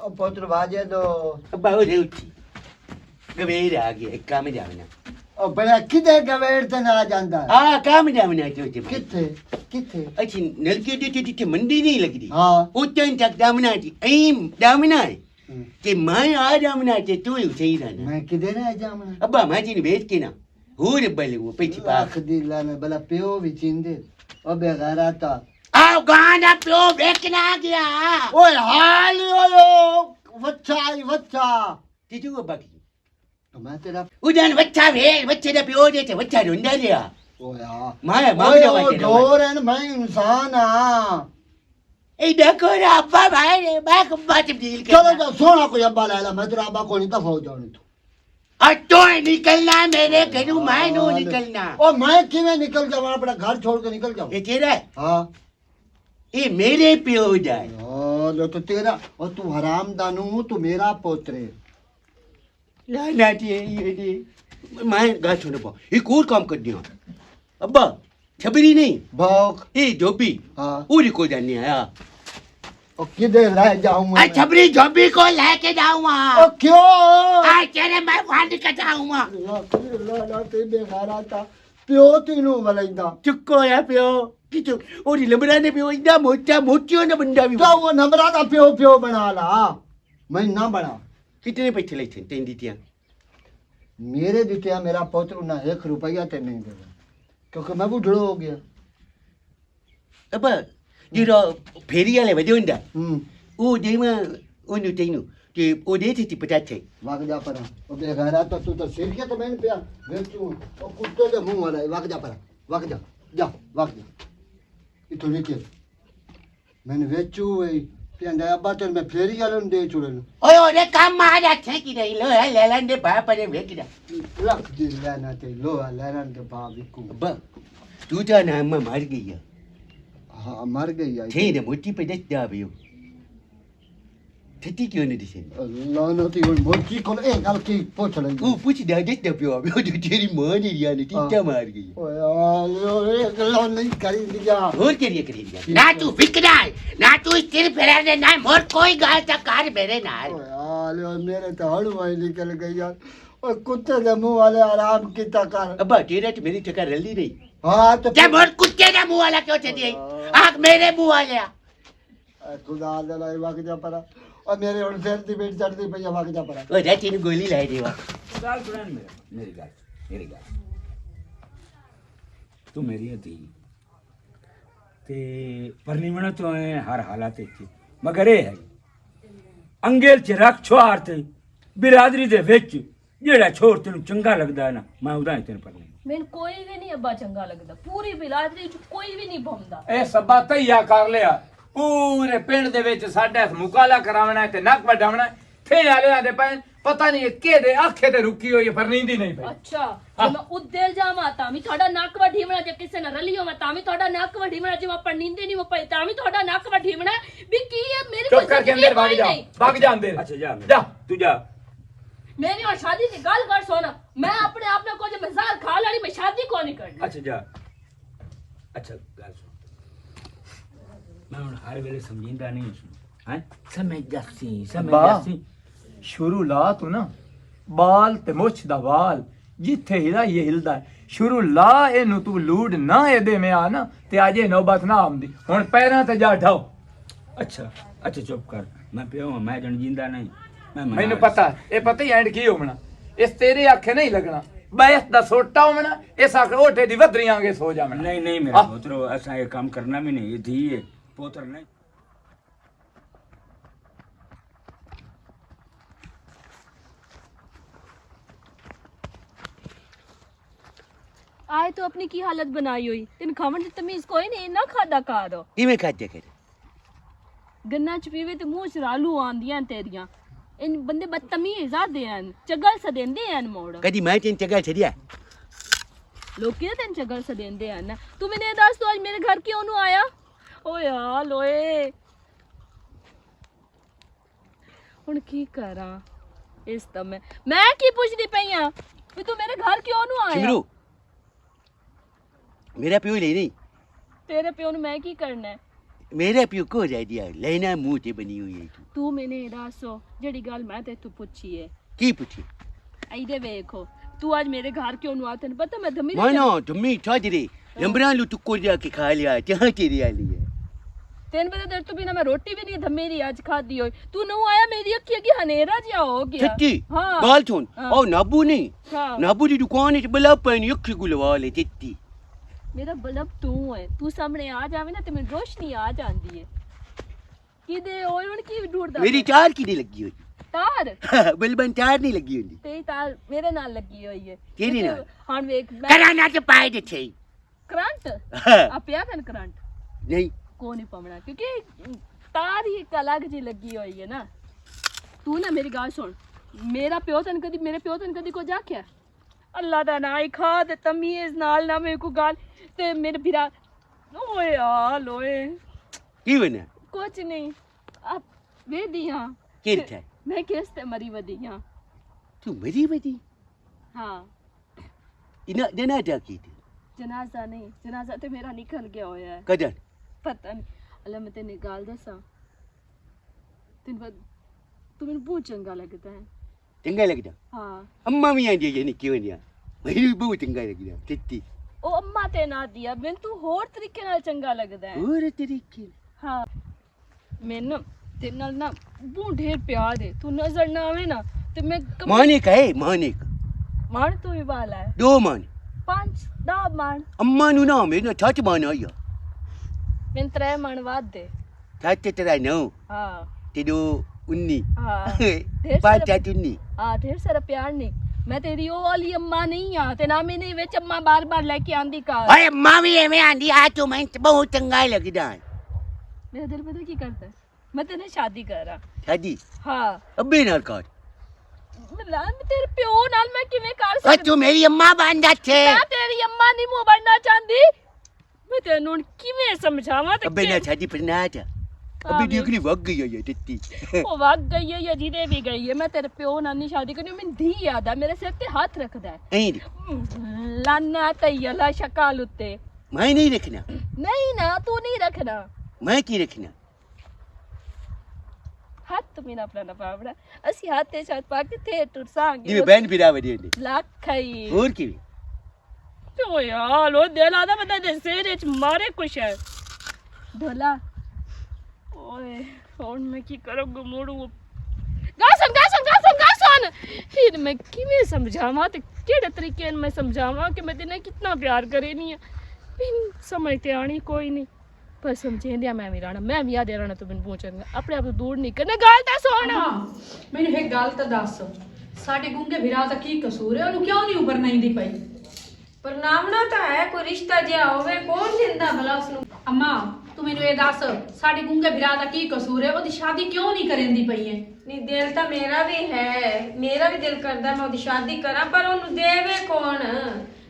पुत्र भाजे दो बहुत है उठी गवेर आ गया काम जावना ओ बड़ा किधर गवेड़ ते ना जांदा हां काम जावना जो किथे किथे अच्छी नलके दी मंडी नहीं लग रही हां उतन तक दामना जी एम दामना है कि मैं आ जामना चे तू ही सही रहना मैं किधर आ जामना अब्बा माजी ने भेज के ना हुर बले वो पैसे पा खदीला ने बला पियो भी चिंदे ओ बेगाराता आओ गाना प्यो बेचना आ गया ओए हाल ओयो वच्चा तीजू अब्बा की तो मैं तेरा उधन बच्चा भेज बच्चे ने प्यो दे बच्चा ढूंढा लिया ओया माया मांगने वाले डोर है मैं इंसान हां ए देखो रे अब्बा भाई ने मैं कब्बा तब्दील कर चलो जाओ सोना को अब्बा लाला मैं तेरा अब्बा को नहीं दफा हो जाऊं तो तो निकलना मेरे घरों मैं नो निकलना ओ मैं किਵੇਂ निकल जाऊं अपना घर छोड़ के निकल जाऊं ये तेरा है हां ये मेरे पे हो जाए ओ लो तो तेरा और तू हराम दानू तू मेरा पोतरे लाना ये मैं गा छोड़ पा एक और काम कर दिया अब्बा छबरी नहीं भौक ये धोबी हां पूरी को जाने आया ओ किधर रह जाऊं मैं छबरी धोबी को लेके जाऊंगा ओ क्यों आ तेरे मैं फांड कटाऊंगा ला ते बेगारा था प्यो तीनों वलैंदा चुक्को या प्यो किचो ओरी लबड़ा ने प्यो इदा मोटियो ने बंदा भी तो वो नंबरा का प्यो बना ला मैं ना बना कितने पैसे ले थे तेन दितिया मेरे दितिया मेरा पुत्र ना 1 रुपया ते नहीं देगा क्योंकि मैं बूढ़ो हो गया अब्बा जीरो फेरी वाले वजोंदा ओ जेमा ओनु तेनु कि ओ दे थी पता थे भाग जा पर ओ बेघरा तो तू तो सिर के तो मैंने पिया वेचू ओ कुत्ते के मुंह वाला भाग जा पर भाग जा भाग जा इतो लेके मैंने वेचू है पियांदा अब्बा तो मैं फेरी वाले दे छुड़न ओए ओरे काम मारा थे कि नहीं लो है लेलन दे बाप ने वेच दा रख दे लेना ते लो लेलन के बाप को अब्बा तू तो नाम में मर गई है हाँ मर गई है थे ने मोटी पे दस जा बियो थती क्यों नहीं दिसे अल्लाह ने तो मोटी को ए गल की पूछ ले ओ पूछ दे दस दे पियो अबियो जो तेरी मां ने रिया ने टीचा मार गई ओए ए गल नहीं करी दिया और के लिए करी दिया ना तू फिकरा ना तू सिर फेरा दे ना मोर कोई गाल तक कार मेरे नाल ओए मेरे तो हड़वाई निकल गई यार और कुत्ते के मुंह वाले आराम की तकर अब्बा तेरे तो मेरी चक्कर रली नहीं हाँ तो क्या मोर कुत्ते के मुंह वाला क्यों चली आग मेरे मुंह वाले खुदा दलाई वक जा पड़ा और मेरे और सिर दी बेट चढ़ती पई वक जा पड़ा ओ जा तीन गोली लाई देवा गाल सुन मेरी गाल तू मेरी धी ते परनीमण तो है हर हालात च मगर ये है अंगेल च रख छुआर ते बिरादरी दे विच जेड़ा छोर तेन चंगा लगदा है ना मैं उदा ही तेन परनी मैंने कोई भी नहीं अब्बा चंगा लगदा पूरी बिरादरी च कोई भी नहीं भौंदा ए सब्बा तैया कर लिया पूरे पिंड दे विच साडे मुकाला करावना ते नक वडावना थे आले दे पैन पता नहीं के दे आखे ते रुकी होई परनींदी नहीं पई अच्छा जे मैं उद्देल जावा तामी थोड़ा नक वढीवना जे किसे न रली होवा तामी थोड़ा नक वढीवना जे मैं परनींदी नहीं पई तामी थोड़ा नक वढीवना भी की है मेरी चुप करके अंदर भाग जा अंदर अच्छा जा तू जा मेरी और शादी की गल कर सोना मैं अपने आप ने को जो मजाल खा लानी मैं शादी को नहीं करनी अच्छा जा अच्छा गल सुन मैं हुन हर वेले समझिंदा नहीं सुन हैं समझ जासी शुरू ला तू ना बाल ते मुछ दा वाल जिथे हिला ये हिलदा है शुरू ला एनु तू लूड ना एदे में आ ना ते अजे नौबत ना आंदी हुन पैरां ते जा ढाओ अच्छा चुप कर मैं पियो मैं जन जिंदा नहीं मैं मैनू पता ए पता ही एंड की होना इस तेरे आखे नहीं लगना बैस दा सोटा होना इस आखे ओठे दी वदरियां आगे सो जावना नहीं मेरा पुत्रो ऐसा ये काम करना भी नहीं ये धी है पुत्र नहीं आए तो अपनी की हालत बनाई हुई तिन खावन दी तमीज कोई नहीं ना खादा कारो किवें खाते कर गन्ना च पीवे ते मुंह च रालू आंदियां तेरियां इन बंदे बदतमीज आदे हन चगल सदेंदे हन मोड़ कदी मैं तेन चगा छड़िया लोकी ने तेन चगल सदेंदे हन तू मैंने दस तो आज मेरे घर क्यों नु आया ओ यार लोए हुन की करा इस तमे मैं की पूछदी पईया कि तू मेरे घर क्यों नु आया सिमरू मेरा प्यो ले नहीं तेरे प्यो नु मैं की करना है मेरा प्यो को रह दिया लेना मुंह ते बनी हुई है तू ਤੂੰ ਮੈਨੇ ਦੱਸੋ ਜਿਹੜੀ ਗੱਲ ਮੈਂ ਤੇ ਤੂੰ ਪੁੱਛੀ ਹੈ की पूछी ਇਹਦੇ ਵੇਖੋ ਤੂੰ ਅੱਜ ਮੇਰੇ ਘਰ ਕਿਉਂ ਨੂੰ ਆ ਤੈਨੂੰ ਪਤਾ ਮੈਂ ਧਮੀ मानो तुम्हें छोड़ लंबरा लू टुक्को जाके खा लिया जहाँ तेरी आ लिया ਤੈਨੂੰ ਪਤਾ ਤੇਰੇ ਤੋਂ ਬਿਨਾ ਮੈਂ ਰੋਟੀ ਵੀ ਨਹੀਂ ਧਮੀ ਦੀ ਅੱਜ ਖਾਦੀ ਹੋਈ ਤੂੰ ਨੂੰ ਆਇਆ ਮੇਰੀ ਅੱਖੀ ਅੱਗੇ ਹਨੇਰਾ ਜਿਹਾ ਹੋ ਗਿਆ सच्ची हाँ। गाल सुन हाँ। और नाबू नहीं हाँ। नाबू की दुकान है बला पानी अखी को लवा ले चिट्टी ਮੇਰਾ ਬਲਬ ਤੂੰ ਹੈ ਤੂੰ ਸਾਹਮਣੇ ਆ ਜਾਵੇਂ ਨਾ ਤੇ ਮੈਨੂੰ ਰੋਸ਼ਨੀ ਆ ਜਾਂਦੀ ਹੈ ਕਿਦੇ ਓਏ ਹੁਣ ਕੀ ਢੂੰਡਦਾ मेरी चार की नहीं लगी हुई ਤਾਰ बलबन चार नहीं लगी हुई ਤੇਰੀ ਤਾਰ ਮੇਰੇ ਨਾਲ ਲੱਗੀ ਹੋਈ ਹੈ ਤੇਰੇ ਨਾਲ? ਹਾਂ ਵੇਖ ਮੈਂ कराना के पाए दे छे ਕਰੰਟ हाँ। ਆ ਪਿਆ ਤੈਨੂੰ ਕਰੰਟ नहीं ਕੋ ਨਹੀਂ ਪਵਣਾ ਕਿਉਂਕਿ ਤਾਰ ਹੀ ਇੱਕ ਅਲੱਗ ਜੀ ਲੱਗੀ ਹੋਈ ਹੈ ਨਾ ਤੂੰ ਨਾ ਮੇਰੀ ਗੱਲ ਸੁਣ ਮੇਰਾ ਪਿਓ ਤੈਨੂੰ ਕਦੀ ਮੇਰੇ ਪਿਓ ਤੈਨੂੰ ਕਦੀ ਕੋ ਜਾਖਿਆ ਅੱਲਾ ਦਾ ਨਾਂ ਹੀ ਖਾ ਤੇ ਤਮੀਜ਼ ਨਾਲ ਨਾ ਮੇਰੇ ਕੋ ਗੱਲ ਤੇ ਮੇਰੇ ਵੀਰਾ ਓਏ ਆ ਲੋਏ की बना ਕੁਛ ਨਹੀਂ ਆ ਵੇਦੀਆਂ के था ਮੈਂ ਕਿਸ ਤੇ ਮਰੀ ਵਧੀਆਂ तू मरी बदी ਹਾਂ इना देना जा की थी ਜਨਾਜ਼ਾ ਨਹੀਂ ਜਨਾਜ਼ਾ ਤੇ ਮੇਰਾ ਨਿਕਲ ਗਿਆ ਹੋਇਆ ਹੈ कदर ਪਤਾ ਨਹੀਂ ਅੱਲਾ ਮੈਂ ਤੈਨੂੰ ਇੱਕ ਗੱਲ ਦੱਸਾਂ ਤੂੰ ਮੈਨੂੰ ਬਹੁਤ ਚੰਗਾ ਲੱਗਦਾ ਹੈ चंगा लगता ਹਾਂ अम्मा भी आंदी है नहीं क्यों नहीं मेरी बहुत चंगा लगता चिट्टी ਉਹ ਅੰਮਾ ਤੇ ਨਾ ਦਿਆ ਮੈਨੂੰ ਤੂੰ ਹੋਰ ਤਰੀਕੇ ਨਾਲ ਚੰਗਾ ਲੱਗਦਾ ਹੈ और तरीके ਹਾਂ ਮੈਨੂੰ ਤੇਰੇ ਨਾਲ ਨਾ ਬਹੁਤ ਢੇਰ ਪਿਆਰ ਹੈ ਤੂੰ ਨਜ਼ਰ ਨਾ ਆਵੇ ਨਾ ਤੇ ਮੈਂ माने का है माने का ਮਾਣ ਤੂੰ ਵੀ ਵਾਲਾ ਹੈ दो मान 5 ਦਾ ਮਾਣ अम्मा नु ना मेरे छच मान आया ਮੈਨੂੰ 3 ਮਾਣ ਵੱਧ ਦੇ छच तेरा नो ਹਾਂ ते दो 19 ਹਾਂ पांच छच 19 ਹਾਂ ਢੇਰ ਸਾਰਾ ਪਿਆਰ ਨਹੀਂ ਮੈਂ ਤੇਰੀ ਉਹ ਵਾਲੀ ਅੰਮਾ ਨਹੀਂ ਆ ਤੇ ਨਾ ਮੈਨੇ ਵਿੱਚ ਅੰਮਾ ਬਾਰ-ਬਾਰ ਲੈ ਕੇ ਆਂਦੀ ਘਰ ओए अम्मा भी एवें आंदी आ तू मैं बहुत चंगा लगदा ਮੇਰਾ ਦਿਲ ਪਤਾ ਕੀ ਕਰਦਾ ਹੈ? ਮੈਂ ਤੇਰੇ ਨਾਲ ਸ਼ਾਦੀ ਕਰਾਂ शादी ਹਾਂ अब्बे नाल कर ਮੈਂ ਤੇਰੇ ਪਿਓ ਨਾਲ ਮੈਂ ਕਿਵੇਂ ਕਰ ओ ਸਕਦੀ तू मेरी अम्मा बन जाछे ਮੈਂ ਤੇਰੀ ਅੰਮਾ ਨਹੀਂ ਮੂੰਹ ਬਣਨਾ ਚਾਹੁੰਦੀ ਮੈਂ ਤੈਨੂੰ ਹੁਣ ਕਿਵੇਂ ਸਮਝਾਵਾਂ ਤੇ अब्बे ना शादी पर ना जा अभी डिग्री वग गई है ये टिट्टी ਉਹ ਵਗ ਗਈ ਹੈ ਜਾਂ ਜਿਹਦੇ ਵੀ ਗਈ ਹੈ ਮੈਂ ਤੇਰੇ ਪਿਓ ਨਾਲ ਨਹੀਂ ਸ਼ਾਦੀ ਕਰਨੀ ਮੈਨੂੰ ਧੀ ਯਾਦ ਆ ਮੇਰੇ ਸਿਰ ਤੇ ਹੱਥ ਰੱਖਦਾ ਹੈ नहीं ਲਾਨਾ ਤਈਲਾ ਸ਼ਕਲ ਉੱਤੇ मैं नहीं रखना ਨਹੀਂ ਨਾ ਤੂੰ ਨਹੀਂ ਰੱਖਣਾ मैं की रखना ਹੱਥ ਮੇਰਾ ਆਪਣਾ ਨਾ ਪਾਵੜਾ ਅਸੀਂ ਹੱਥ ਤੇ ਛੱਤ ਪਾ ਕੇ ਤੇ ਟੁਰਸਾਂਗੇ जिਵੇਂ बहन बिरा वदे ने ਲੱਖਈ और की ਤੋ ਯਾਰ ਉਹ ਦਿਲ ਆਦਾ ਬੰਦਾ ਦੇ ਸਿਰ ਵਿੱਚ ਮਾਰੇ ਕੁਛ ਹੈ ਢੋਲਾ ਓਏ ਹੁਣ ਮੈਂ ਕੀ ਕਰਾਂ ਮੋੜੂ ਗਾਸਨ ਫਿਰ ਮੈਂ ਕਿਵੇਂ ਸਮਝਾਵਾਂ ਤੇ ਕਿਹੜੇ ਤਰੀਕੇ ਨਾਲ ਮੈਂ ਸਮਝਾਵਾਂ ਕਿ ਮੈਂ ਤੈਨੂੰ ਕਿੰਨਾ ਪਿਆਰ ਕਰੇ ਨਹੀਂ ਸਮਝ ਤੇ ਆਣੀ ਕੋਈ ਨਹੀਂ ਪਰ ਸਮਝੇਂਦਿਆ ਮੈਂ ਵੀ ਰਹਿਣਾ ਮੈਂ ਵੀ ਆਦੇ ਰਹਿਣਾ ਤੂੰ ਮੈਨੂੰ ਪਹੁੰਚਾਂਗਾ ਆਪਣੇ ਆਪ ਤੋਂ ਦੂਰ ਨਹੀਂ ਕਰਨਾ ਗੱਲ ਤਾਂ ਸੁਣ ਮੈਨੂੰ ਇੱਕ ਗੱਲ ਤਾਂ ਦੱਸ ਸਾਡੇ ਗੁੰਗੇ ਵਿਰਾ ਦਾ ਕੀ ਕਸੂਰ ਹੈ ਉਹਨੂੰ ਕਿਉਂ ਨਹੀਂ ਉੱਪਰ ਨਹੀਂ ਦੀ ਪਈ ਪਰਨਾਮਣਾ ਤਾਂ ਹੈ ਕੋਈ ਰਿਸ਼ਤਾ ਜਿਹਾ ਹੋਵੇ ਕੌਣ ਦਿੰਦਾ ਭਲਾ ਉਸਨੂੰ ਅੰਮਾ ਤੂੰ ਮੈਨੂੰ ਇਹ ਦੱਸ ਸਾਡੇ ਗੁੰਗੇ ਵਿਰਾ ਦਾ ਕੀ ਕਸੂਰ ਹੈ ਉਹਦੀ ਸ਼ਾਦੀ ਕਿਉਂ ਨਹੀਂ ਕਰੇਂਦੀ ਪਈ ਹੈ ਨਹੀਂ ਦਿਲ ਤਾਂ ਮੇਰਾ ਵੀ ਹੈ ਮੇਰਾ ਵੀ ਦਿਲ ਕਰਦਾ ਮੈਂ ਉਹਦੀ ਸ਼ਾਦੀ ਕਰਾਂ ਪਰ ਉਹਨੂੰ ਦੇਵੇ ਕੌਣ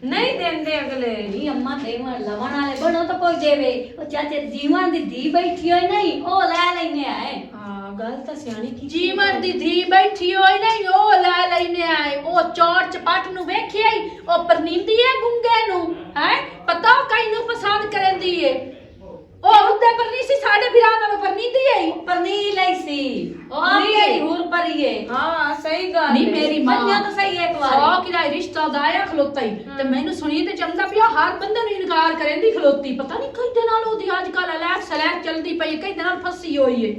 ਨਹੀਂ ਦਿੰਦੇ ਅਗਲੇ ਨਹੀਂ ਅੰਮਾ ਦੇਵਾਂ ਲਵਣ ਵਾਲੇ ਬਣੋ ਤਾਂ ਕੋਈ ਦੇਵੇ ਉਹ ਚਾਚੇ ਜੀਵਨ ਦੀ ਧੀ ਬੈਠੀ ਹੋਈ ਨਹੀਂ ਉਹ ਲੈ ਲੈਨੇ ਆਏ ਹਾਂ ਗੱਲ ਤਾਂ ਸਿਆਣੀ ਕੀ ਜੀਵਨ ਦੀ ਧੀ ਬੈਠੀ ਹੋਈ ਨਹੀਂ ਉਹ ਲੈ ਲੈਨੇ ਆਏ ਉਹ ਚੌੜ ਚਪਾਟ ਨੂੰ ਵੇਖਿਆ ਹੀ ਉਹ ਪਰਨੀਂਦੀ ਹੈ ਗੁੰਗੇ ਨੂੰ ਹੈ ਪਤਾ ਉਹ ਕਈ ਨੂੰ ਪਸੰਦ ਕਰੇਂਦੀ ਏ ਉਹ ਉਹਦੇ ਪਰਨੀ ਸੀ ਸਾਡੇ ਵਿਰਾ ਨਾਲ ਪਰਨੀਂਦੀ ਹੈ ਪਰਨੀ ਲਈ ਸੀ ਉਹ ਨਹੀਂ। ਆਪੇ ਹੂਰ ਪਰੀਏ ਹਾਂ ਸਹੀ ਗੱਲ ਨਹੀਂ ਹੈ। ਮੇਰੀ ਮਾਂ ਮੰਨਿਆ ਤਾਂ ਸਹੀ ਇੱਕ ਵਾਰੀ ਸੌ ਕਿਦਾ ਰਿਸ਼ਤਾ ਦਾਇਆ ਖਲੋਤਾ ਹੀ ਤੇ ਮੈਨੂੰ ਸੁਣੀ ਤੇ ਚੰਗਾ ਪਿਆ ਹਰ ਬੰਦੇ ਨੂੰ ਇਨਕਾਰ ਕਰੇਂਦੀ ਖਲੋਤੀ ਪਤਾ ਨਹੀਂ ਕਈ ਦਿਨ ਨਾਲ ਉਹਦੀ ਅੱਜ ਕੱਲ ਅਲੈਕ ਸਲੈਕ ਚਲਦੀ ਪਈ ਕਈ ਦਿਨ ਨਾਲ ਫਸੀ ਹੋਈ ਏ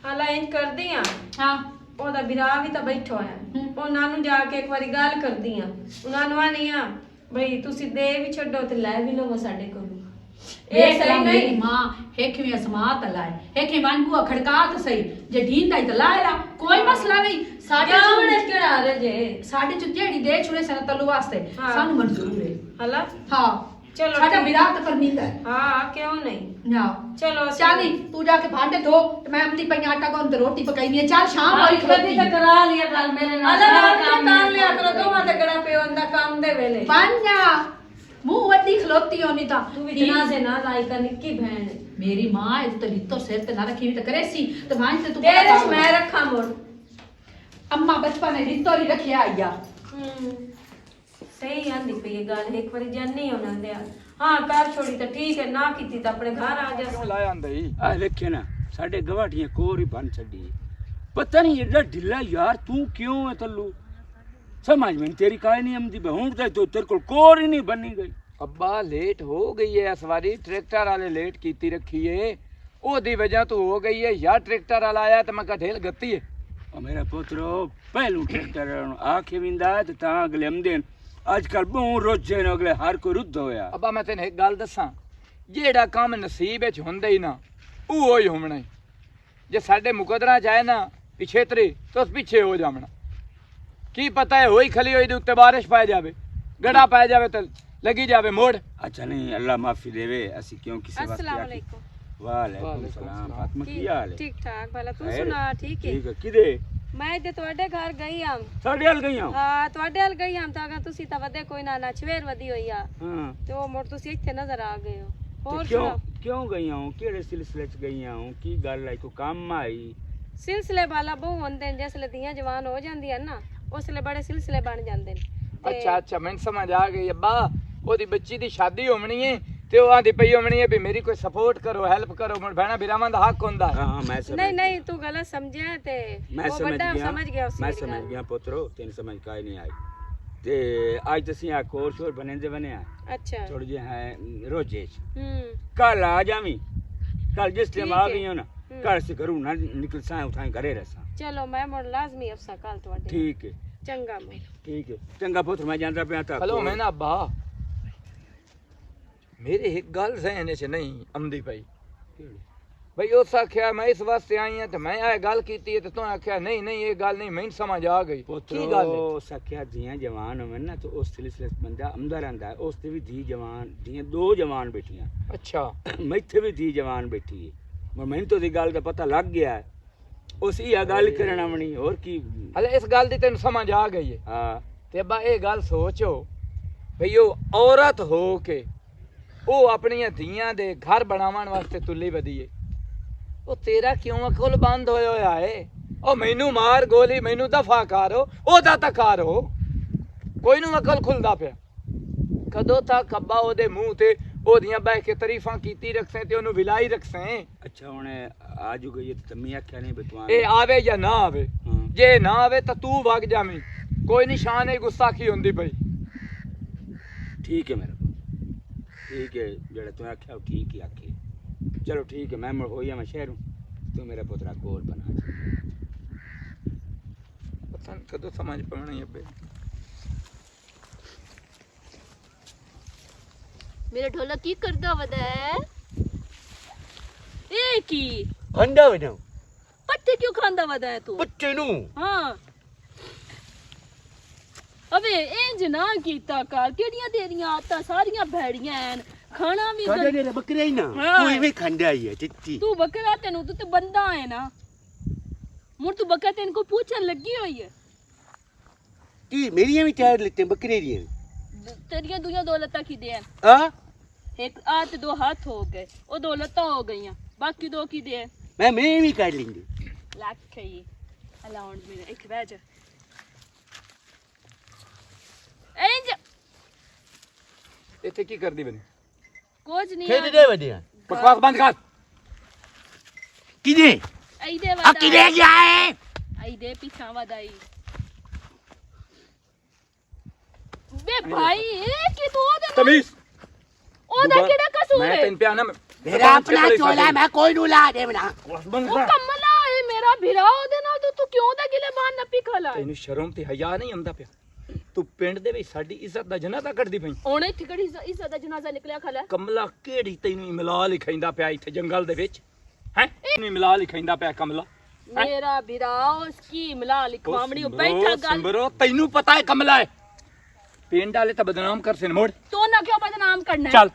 ਹਾਲਾ ਇੰਜ ਕਰਦੀ ਆ ਹਾਂ ਉਹਦਾ ਵਿਰਾ ਵੀ ਤਾਂ ਬੈਠਾ ਹੋਇਆ ਉਹਨਾਂ ਨੂੰ ਜਾ ਕੇ ਇੱਕ ਵਾਰੀ ਗੱਲ ਕਰਦੀ ਆ ਉਹਨਾਂ ਨੂੰ ਆਨੀ ਆ ਬਈ ਤੁਸੀਂ ਦੇ ਵੀ ਛੱਡੋ ਤੇ ਲੈ ਵੀ ਲਵੋ ਸਾਡੇ ਕੋਲ ਇਹ ਸਹੀ ਨਹੀਂ ਮਾਂ ਹੇਖਵੇਂ ਅਸਮਾਤ ਲਾਏ ਹੇਖੇ ਵਾਂਗੂ ਖੜਕਾਤ ਸਹੀ ਜੇ ਢੀਂਦਾ ਹੀ ਤਾਂ ਲਾਇਲਾ ਕੋਈ ਮਸਲਾ ਨਹੀਂ ਸਾਡੇ ਜਾਵਣੇ ਕਿਹੜਾ ਰੇ ਜੇ ਸਾਡੇ ਚ ਜਿਹੜੀ ਦੇ ਛੁੜੇ ਸਨ ਤਲੂ ਵਾਸਤੇ ਹਾਂ। ਸਾਨੂੰ ਮਨਜ਼ੂਰ ਹੈ ਹਲਾ ਹਾਂ ਚਲੋ ਸਾਡਾ ਠੀਕ। ਵਿਰਾਤ ਪਰਨੀਂਦਾ ਹਾਂ ਕਿਉਂ ਨਹੀਂ ਨਾ ਚਲੋ ਅਸੀਂ- ਚਾਲੀ ਤੂੰ ਜਾ ਕੇ ਭਾਂਡੇ ਧੋ ਤੇ ਮੈਂ ਆਪਣੀ ਪਈ ਆਟਾ ਗੁੰਨ ਤੇ ਰੋਟੀ ਪਕਾਈਨੀ ਹੈ ਚੱਲ ਸ਼ਾਮ ਹੋਈ ਕਦੀ ਤਾਂ ਕਰਾ ਲਿਆ ਗੱਲ ਮੇਰੇ ਨਾਲ ਅਲਾ ਸਾਰਾ ਨਾਲ ਕੰਮ ਤਾਂ ਲਿਆ ਕਰੋ ਦੋਵਾਂ ਤੇ ਕਿਹੜਾ ਪਿਓ ਦਾ ਕੰਮ ਦੇ ਵੇਲੇ ਪੰਜਾ ਮੂੰਹ ਵੱਡੀ ਖਲੋਤੀ ਹੋਣੀ ਤਾਂ ਤੂੰ ਵੀ ਜਨਾਜ਼ੇ ਨਾ ਲਾਈ ਕਰ ਨਿੱਕੀ ਭੈਣ ਮੇਰੀ ਮਾਂ ਇਹ ਤਾਂ ਲਿੱਤੋ ਸਿਰ ਤੇ ਨਾ ਰੱਖੀ ਵੀ ਤਾਂ ਕਰੇ ਸੀ ਤੇ ਮਾਂ ਤੇ ਤੂੰ ਤੇਰੇ ਚ ਮੈਂ ਰੱਖਾਂ ਮੋੜ ਅੰਮਾ ਬਚਪਨ ਨੇ ਲਿੱਤੋ ਹੀ ਰੱਖਿਆ ਆਇਆ ਸਹੀ ਆਂਦੀ ਪਈ ਇਹ ਗੱਲ ਇੱਕ ਵਾਰੀ ਜਾਨੀ ਉਹਨਾਂ ਦੇ हाँ कर छोड़ी तो ठीक है, ना की तो अपने घर आ जा। ਲਾ ਆਂਦਾ ਹੀ ਆ ਵੇਖੇ ਨਾ ਸਾਡੇ ਗਵਾਟੀਆਂ ਕੋਰ ਹੀ ਬਣ ਛੱਡੀ ਪਤਾ ਨਹੀਂ ਏਡਾ ਢਿੱਲਾ ਯਾਰ ਤੂੰ ਕਿਉਂ ਹੈ ਤੱਲੂ ਸਮਝ ਮੈਨੂੰ ਤੇਰੀ ਕਾਇ ਨਹੀਂ ਆਉਂਦੀ ਹੁਣ ਤਾਂ ਤੇਰੇ ਕੋਲ ਕੋਰ ਹੀ ਨਹੀਂ ਬਣੀ ਗਈ ਅੱਬਾ ਲੇਟ ਹੋ ਗਈ ਹੈ ਇਸ ਵਾਰੀ ਟਰੈਕਟਰ ਵਾਲੇ ਲੇਟ ਕੀਤੀ ਰੱਖੀ ਏ ਉਹਦੀ ਵਜ੍ਹਾ ਤੋਂ ਹੋ ਗਈ ਹੈ ਯਾਰ ਟਰੈਕਟਰ ਵਾਲਾ ਆਇਆ ਤੇ ਮੈਂ ਕਹਾ ਢੇਲ ਗੱਤੀ ਏ ਉਹ ਮੇਰਾ ਪੁੱਤਰੋ ਪਹਿਲੂ ਟਰੈਕਟਰ ਆਖੇ ਵਿੰਦਾ ਤੇ ਤਾਂ ਅਗਲੇ ਆਉਂਦੇ ਨੇ ਅੱਜ ਕੱਲ ਬਹੁਤ ਰੋਜੇ ਨੇ ਅਗਲੇ ਹਰ ਕੋਈ ਰੁੱਧ ਹੋਇਆ ਅੱਬਾ ਮੈਂ ਤੈਨੂੰ ਇੱਕ ਗੱਲ ਦੱਸਾਂ ਜਿਹੜਾ ਕੰਮ ਨਸੀਬ ਵਿੱਚ ਹੁੰਦਾ ਹੀ ਨਾ ਉਹ ਹੀ ਹੋਣਾ ਈ। ਜੇ ਸਾਡੇ ਮੁਕਦਰਾਂ ਚ ਆਏ ਨਾ ਪਿਛੇਤਰੀ ਤਾਂ ਉਸ ਪਿੱਛੇ ਹੋ ਜਾਵਣਾ ਕੀ ਪਤਾ ਹੈ ਹੋਈ ਖਲੀ ਹੋਈ ਦੇ ਉੱਤੇ ਬਾਰਿਸ਼ ਪੈ ਜਾਵੇ ਗੜਾ ਪੈ ਜਾਵੇ ਤਾਂ ਲੱਗੀ ਜਾਵੇ ਮੋੜ अच्छा नहीं अल्लाह माफी देवे ऐसी क्यों किसी बात अस्सलाम वालेकुम। वालेकुम सलाम फातिमा की हाल है ठीक ठाक भला तू खैर? सुना ठीक है। ठीक है किदे मैं ते ਤੁਹਾਡੇ ਘਰ ਗਈ ਆਂ। साढ़े हल गई हूं ਹਾਂ ਤੁਹਾਡੇ ਹਲ ਗਈ ਆਂ ਤਾਂ ਅਗਰ ਤੁਸੀਂ ਤਾਂ ਵਧੇ ਕੋਈ ਨਾ ਨਾ ਛਵੇਰ ਵਧੀ ਹੋਈ ਆ हां ਤੇ ਉਹ ਮੋੜ ਤੁਸੀਂ ਇੱਥੇ ਨਜ਼ਰ ਆ ਗਏ ਹੋ। ਹੋਰ क्यों ਸੁਣਾਓ क्यों गई हूं केड़े सिलसिले च गई हूं की गल है को काम आई ਸਿਲਸਿਲੇ ਵਾਲਾ ਬਹੁ ਹੁੰਦੇ ਨੇ ਜਿਸਲੇ ਦੀਆਂ ਜਵਾਨ ਹੋ ਜਾਂਦੀਆਂ ਨਾ ਉਸਲੇ ਬੜੇ ਸਿਲਸਿਲੇ ਬਣ ਜਾਂਦੇ ਨੇ ਤੇ ਅੱਛਾ ਅੱਛਾ ਮੈਨੂੰ ਸਮਝ ਆ ਗਈ ਅੱਬਾ ਉਹਦੀ ਬੱਚੀ ਦੀ ਸ਼ਾਦੀ ਹੋਣੀ ਏ ਤੇ ਉਹ ਆਂਦੀ ਪਈ ਹੋਣੀ ਏ ਵੀ ਮੇਰੀ ਕੋਈ ਸਪੋਰਟ ਕਰੋ ਹੈਲਪ ਕਰੋ ਮਨ ਭੈਣਾ ਬਿਰਾਵਾਂ ਦਾ ਹੱਕ ਹੁੰਦਾ हां हां मैं समझ ਨਹੀਂ ਨਹੀਂ ਤੂੰ ਗਲਤ ਸਮਝਿਆ ਤੇ मैं ਉਹ समझ ਵੱਡਾ गया ਸਮਝ ਗਿਆ ਉਸ मैं ਦੀ समझ ਗੱਲ। गया पुत्रो तेन समझ काई नहीं आई ते आज तसी आ कोर शोर बने दे बने ਅੱਛਾ थोड़े जे है रोजे ਹੂੰ कल आ जावी कल जिस टाइम आ ठीक है। गई हो ना घर से घरों ना निकल सा उठाई करे रहसा ਚਲੋ ਮੈਂ ਮੁੜ ਲਾਜ਼ਮੀ ਅਫਸਾ ਕੱਲ ਤੁਹਾਡੇ ठीक है ਚੰਗਾ ਮੋੜ ठीक है चंगा पुत्र मैं जानता पे आता ਹਲੋ ਮੈਂ ਨਾ ਅੱਬਾ ਮੇਰੇ ਇੱਕ ਗੱਲ ਜ਼ਹਿਨ 'ਚ ਨਹੀਂ ਆਉਂਦੀ ਪਈ ਬਈ ਉਸ ਆਖਿਆ ਮੈਂ ਇਸ ਵਾਸਤੇ ਆਈ ਹਾਂ ਤੇ ਮੈਂ ਇਹ ਗੱਲ ਕੀਤੀ ਹੈ ਤੇ ਤੂੰ ਆਖਿਆ ਨਹੀਂ ਨਹੀਂ ਇਹ ਗੱਲ ਨਹੀਂ ਮੈਨੂੰ ਸਮਝ ਆ ਗਈ ਕੀ ਗੱਲ ਹੈ ਪੁੱਤਰੋ ਸਖਿਆ ਦੀਆਂ ਜਵਾਨ ਹੋਵੇ ਨਾ ਤੇ ਉਸ ਸਿਲਸਿਲੇ ਬੰਦਾ ਅੰਦਰ ਆਂਦਾ ਉਸ ਤੇ ਵੀ ਧੀ ਜਵਾਨ ਦੀਆਂ ਦੋ ਜਵਾਨ ਬੈਠੀਆਂ ਅੱਛਾ ਮੈਥੇ ਵੀ ਧੀ ਜਵਾਨ ਬੈਠੀ ਹੈ ਮੈਨੂੰ ਤਾਂ ਦੀ ਗੱਲ ਦਾ ਪਤਾ ਲੱਗ ਗਿਆ ਹੈ ਉਸ ਇਹ ਗੱਲ ਕਰਨਾ ਮਣੀ ਹੋਰ ਕੀ ਹਲੇ ਇਸ ਗੱਲ ਦੀ ਤੈਨੂੰ ਸਮਝ ਆ ਗਈ ਹੈ ਹਾਂ ਤੇ ਅੱਬਾ ਇਹ ਗੱਲ ਸੋਚੋ ਭਈ ਉਹ ਔਰਤ ਹੋ ਕੇ ਉਹ ਆਪਣੀਆਂ ਧੀਆਂ ਦੇ ਘਰ ਬਣਾਉਣ ਵਾਸਤੇ ਤੁੱਲੀ ਵਧੀ ਏ ਉਹ ਤੇਰਾ ਕਿਉਂ ਅਕਲ ਬੰਦ ਹੋਇਆ ਹੋਇਆ ਏ ਉਹ ਮੈਨੂੰ ਮਾਰ ਗੋਲੀ ਮੈਨੂੰ ਦਫਾ ਕਰੋ ਉਹਦਾ ਤਾਂ ਕਰੋ ਕੋਈ ਨੂੰ ਅਕਲ ਖੁੱਲਦਾ ਪਿਆ ਕਦੋਂ ਤੱਕ ਅੱਬਾ ਉਹਦੇ ਮੂੰਹ ਤੇ ਉਹਦੀਆਂ ਬਹਿ ਕੇ ਤਾਰੀਫਾਂ ਕੀਤੀ ਰੱਖਸੇ ਤੇ ਉਹਨੂੰ ਵਿਲਾਈ ਰੱਖਸੇ ਅੱਛਾ ਹੁਣ ਆਜੂ ਗਈ ਤੇ ਤਮੀ ਆਖਿਆ ਨਹੀਂ ਬਤਵਾਨ ਇਹ ਆਵੇ ਜਾਂ ਨਾ ਆਵੇ ਹਾਂ। ਜੇ ਨਾ ਆਵੇ ਤਾਂ ਤੂੰ ਵਗ ਜਾਵੀਂ ਕੋਈ ਨਿਸ਼ਾਨ ਹੈ ਗੁੱਸਾਖੀ ਹੁੰਦੀ ਪਈ ठीक है मेरे को ठीक है जरा तू आख्या वो ठीक ही आखे चलो ठीक है मैं हो या मैं शहर हूँ तू मेरा पुत्रा कोर बना ਪਤਾ ਨੀ ਕਦੋਂ ਸਮਝ ਪਾਉਣੀ ਅੱਬੇ मेरा ढोलक की करदा वदा है ए की ਅੰਡਾ ਵਜਾਉ पत्ते क्यों खांदा वदा है तू ਬੱਚੇ ਨੂੰ हाँ अबे इंज ना कीता कर केड़ियां तेरियां आदतां सारियां भैड़ियां हैन खाना भी ਸਾਡੇ ਨੇ ਬੱਕਰੀਆਂ ਹੀ ਨਾ ਹਾਂ। ਕੋਈ ਵੀ ਖਾਂਦਾ ਹੀ ਹੈ ਚਿੱਟੀ तू बकरा तेनू तू ते बंदा है ना मुड़ तू बकरा तेन को पूछन लगी हुई है ਕੀ ਮੇਰੀਆਂ ਵੀ ਚਾਰ ਲੱਤਾਂ ਬੱਕਰੇ ਦੀਆਂ तेरियां दुइयां दो लत्तां की दे ਆ एक आ ते दो हाथ हो गए ओ दो लत्तां हो गईयां बाकी दो की दे ਮੈਂ ਵੀ ਕਰ ਲੈਂਦੀ ਲੱਖ ਹੀ ਅਲਾਉਣ ਮੇਰੇ ਇੱਕ ਬਹਿ ਜਾ ਇੰਜ ਇੱਥੇ ਕੀ ਕਰਦੀ ਬਣੀ ਕੁਝ ਨਹੀਂ ਖੇਡ ਦੇ ਵੜਿਆ ਬਕਵਾਸ ਬੰਦ ਕਰ ਕਿਦੇ ਆਈਦੇ ਆ ਵਦਾ ਕਿਦੇ ਜਾਏ ਆਈਦੇ ਪਿਛਾਂ ਵਦਾਈ ਵੇ ਭਾਈ ਇਹ ਕੀ ਤੂੰ ਉਹਦੇ ਨਾਲ ਤਮੀਜ਼ ਉਹਦਾ ਕਿਹੜਾ ਕਸੂਰ ਮੈਂ ਹੈ ਤੈਨੂੰ ਪਿਆ ਨਾ ਮੇਰਾ ਆਪਣਾ ਚੋਲਾ ਮੈਂ ਕੋਈ ਨੂੰ ਲਾ ਦੇਵਣਾ ਬੰਦ ਉਹ ਕਰ ਕਮਲਾ ਹੈ ਮੇਰਾ ਭਰਾ ਉਹਦੇ ਨਾਲ ਤੂੰ ਕਿਉਂ ਦਾ ਗਿਲੇ ਬਾਨ ਨਾ ਪਿਖਲਾ ਤੈਨੂੰ ਸ਼ਰਮ ਤੇ ਹਯਾ ਨਹੀਂ ਆਉਂਦਾ ਪਿਆ ਤੂੰ ਪਿੰਡ ਦੇ ਵਿੱਚ ਸਾਡੀ ਇੱਜ਼ਤ ਦਾ ਜਨਾਜ਼ਾ ਕੱਢਦੀ ਪਈ ਉਹਨੇ ਇੱਥੇ ਕਿਹੜੀ ਇੱਜ਼ਤ ਦਾ ਜਨਾਜ਼ਾ ਨਿਕਲਿਆ ਖਲਾ ਕਮਲਾ ਕਿਹੜੀ ਤੈਨੂੰ ਇਮਲਾ ਲਿਖਾਈਂਦਾ ਪਿਆ ਇੱਥੇ ਜੰਗਲ ਦੇ ਵਿੱਚ ਹੈ ਤੈਨੂੰ ਇਮਲਾ ਲਿਖਾਈਂਦਾ ਪਿਆ ਕਮਲਾ ਮੇਰਾ ਭਰਾ ਉਸ ਕੀ ਮਿਲਾ ਲਿਖਵਾਮਣੀ ਉਹ ਬੈਠਾ ਗੱਲ ਸਿੰਬਰੋ ਤੈਨੂੰ ਪਤਾ ਹੈ ਕਮਲਾ ਹੈ ਪਿੰਡ ਵਾਲੇ ਤਾਂ ਬਦਨਾਮ ਕਰ ਸਿਨ ਮੋੜ ਤੂੰ ਨਾ ਕਿਉਂ ਬਦਨਾਮ ਕਰਨਾ ਹੈ? ਚੱਲ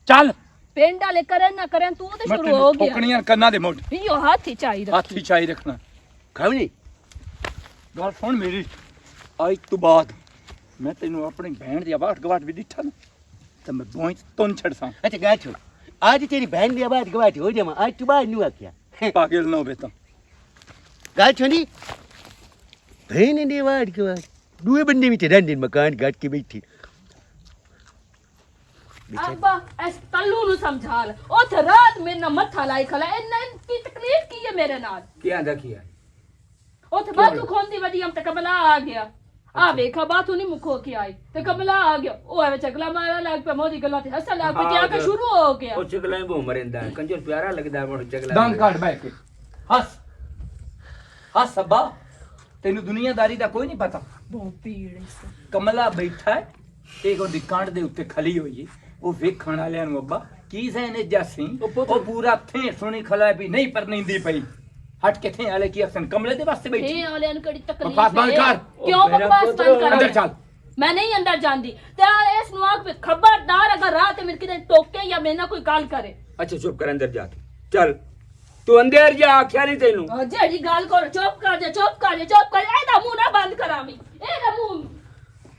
ਚੱਲ ਪਿੰਡ ਵਾਲੇ ਕਰਨ ਨਾ ਕਰਨ ਤੂੰ ਤੇ ਮੈਂ ਸ਼ੁਰੂ ਹੋ ਤੈਨੂੰ ਗਿਆ ਠੋਕਣੀਆਂ ਕੰਨਾਂ ਦੇ ਮੋੜ ਇਹੋ ਹੱਥ ਹੀ ਚਾਹੀਦਾ ਹੱਥ ਹੀ ਚਾਈ ਰੱਖਣਾ ਖਾਵਣੀ ਗੱਲ ਸੁਣ ਮੇਰੀ ਅੱਜ ਤੋਂ ਬਾਅਦ ਮੈਂ ਤੈਨੂੰ ਆਪਣੀ ਭੈਣ ਦੀ ਆਵਾਜ਼ ਗਵਾਟ ਵੀ ਦਿੱਠਾ ਨਾ ਤੇ ਮੈਂ ਬੋਈ ਤੁਨ ਛੜਸਾਂ ਅੱਛਾ ਗਾ ਛੋੜ ਅੱਜ ਤੇਰੀ ਬਹਿਨ ਦੀ ਆਵਾਜ਼ ਗਵਾਟੀ ਹੋ ਜਾਵਾਂ ਅੱਜ ਤੂੰ ਬਾਹਰ ਨੂੰ ਆਖਿਆ ਪਾਗਲ ਨਾ ਹੋਵੇ ਤਾਂ ਗੱਲ ਸੁਣੀ ਬਹਿਨ ਦੀ ਆਵਾਜ਼ ਗਵਾਟ ਦੂਏ ਬੰਦੇ ਵਿੱਚ ਰਹਿੰਦੇ ਨੇ ਮਕਾਨ ਗੱਟ ਕੇ ਬੈਠੀ अब्बा इस तल्लू नु समझा ले ओथे रात मेरे ना मत्था लाई खला इन्ना की तकलीफ की है मेरे नाल ਕੀ ਆਂਦਾ ਕੀ ਹੈ ओथे बातू खोंदी वडी हम ते कमला आ गया आ देखा बातू नहीं मुखो के आई ते कमला आ गया ओ एवे चगला मारा लाग पे मोदी गल्ला ते हंस लाग पे क्या शुरू हो गया ਉਹ ਚਗਲਾ ਹੀ ਮਰਿੰਦਾ ਕੰਜਰ ਪਿਆਰਾ ਲੱਗਦਾ ਮੋੜ ਚਗਲਾ ਦੰਗ ਕੱਢ ਬੈ ਕੇ ਹੱਸ ਹੱਸ ਅੱਬਾ ਤੈਨੂੰ ਦੁਨੀਆਦਾਰੀ ਦਾ ਕੋਈ ਨਹੀਂ ਪਤਾ बहुत पीड़ है इससे। ਕਮਲਾ ਬੈਠਾ ਹੈ ਇਹ ਉਹਦੀ ਕੰਧ ਦੇ ਉੱਤੇ ਖਲੀ ਹੋਈ ਹੈ ਉਹ ਵੇਖਣ ਵਾਲਿਆਂ ਨੂੰ ਅੱਬਾ ਕੀ ਸੈਨੇ ਜਾਸੀ ਉਹ ਪੂਰਾ ਥੇ ਸੁਣੀ ਖਲਾ ਵੀ ਨਹੀਂ ਪਰ ਨੀਂਦੀ ਪਈ हट के थे आले की असन कमले दे वास्ते बैठी ए आले कड़ी तकलीफ बकवास बंद कर क्यों बकवास बंद कर अंदर चल मैं नहीं अंदर जांदी ते इस नुआक पे खबरदार अगर रात मेरे किने टोके या मेरे ना कोई गाल करे अच्छा चुप कर अंदर जा चल तू अंदर जा आख्या नहीं तेनू जेड़ी गाल कर चुप कर एदा मुंह ना बंद करावी एदा मुंह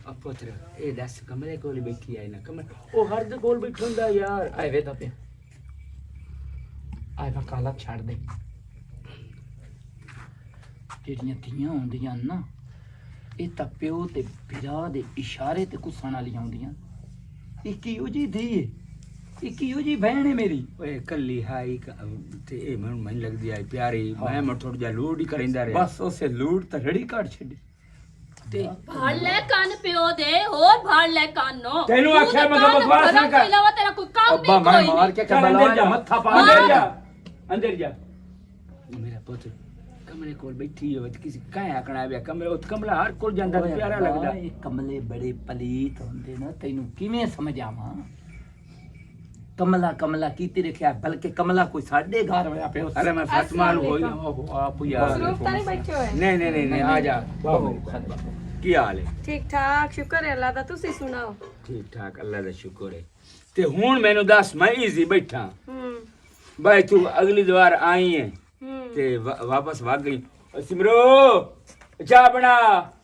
अब पुत्र ए दस कमरे कोल बैठी आई ना कमर ओ हर दे कोल बैठोंदा यार आए वे पे आए वा काला छाड़ दे ਜਿਹੜੀਆਂ ਧੀਆਂ ਹੁੰਦੀਆਂ ਨਾ ਇਹ ਤਾਂ ਪਿਓ ਤੇ ਪਿਤਾ ਦੇ ਇਸ਼ਾਰੇ ਤੇ ਕੁੱਸਣ ਵਾਲੀਆਂ ਹੁੰਦੀਆਂ ਇਹ ਕਿਉਂ ਜੀ ਧੀ ਹੈ ਇਹ ਕਿਉਂ ਜੀ ਭੈਣ ਹੈ ਮੇਰੀ ਓਏ ਕੱਲੀ ਹਾਈ ਤੇ ਇਹ ਮੈਨੂੰ ਲੱਗਦੀ ਆਈ ਪਿਆਰੀ ਮੈਂ ਮੜ ਥੋੜਾ ਜਿਹਾ ਲੋਡ ਹੀ ਕਰਿੰਦਾ ਰਿਹਾ ਬਸ ਉਸੇ ਲੂੜ ਤਾਂ ਰੜੀ ਕੱਢ ਛੱਡੀ ਤੇ भाड़ ले कान पियो दे और भाड़ ले कान नो तेनू आख्या मतलब बकवास ना कर इलावा तेरा कोई काम ਅੱਬਾ भी ਮੈਂ कोई ਮਾਰ नहीं ਕੇ ਕਬਲਾ ਜਾ ਮੱਥਾ ਪਾ ਦੇ अंदर ਜਾ जा अंदर जा मेरा पुत्र कमरे कोल बैठी हो किसी काहे आकਣਾ ਆਇਆ ਕਮਰੇ ਉਹ ਕਮਲਾ ਹਰ ਕੋਲ ਜਾਂਦਾ ਤੇ ਪਿਆਰਾ ਲੱਗਦਾ ਇਹ ਕਮਲੇ ਬੜੇ ਪਲੀਤ ਹੁੰਦੇ ਨਾ ਤੈਨੂੰ ਕਿਵੇਂ ਸਮਝਾਵਾਂ ਕਮਲਾ ਕਮਲਾ ਕੀਤੀ ਰੱਖਿਆ ਬਲਕਿ ਕਮਲਾ ਕੋਈ ਸਾਡੇ ਘਰ ਹੋਇਆ ਪਿਆ अरे मैं फातिमा हो गया ओ आप यार ਸਰੂਪ ਤਾਂ ਨਹੀਂ ਬੈਠੇ ਹੋਏ नहीं आ जा की हाल है ਠੀਕ ਠਾਕ ਸ਼ੁਕਰ ਹੈ ਅੱਲਾ ਦਾ ਤੁਸੀਂ ਸੁਣਾਓ ठीक ठाक अल्लाह दा शुक्र है ते हुन मैनू दस मैं इजी बैठा ਹੂੰ भाई तू अगली बार आई है ਹੂੰ ते वापस भाग गई सिमरो चाह बना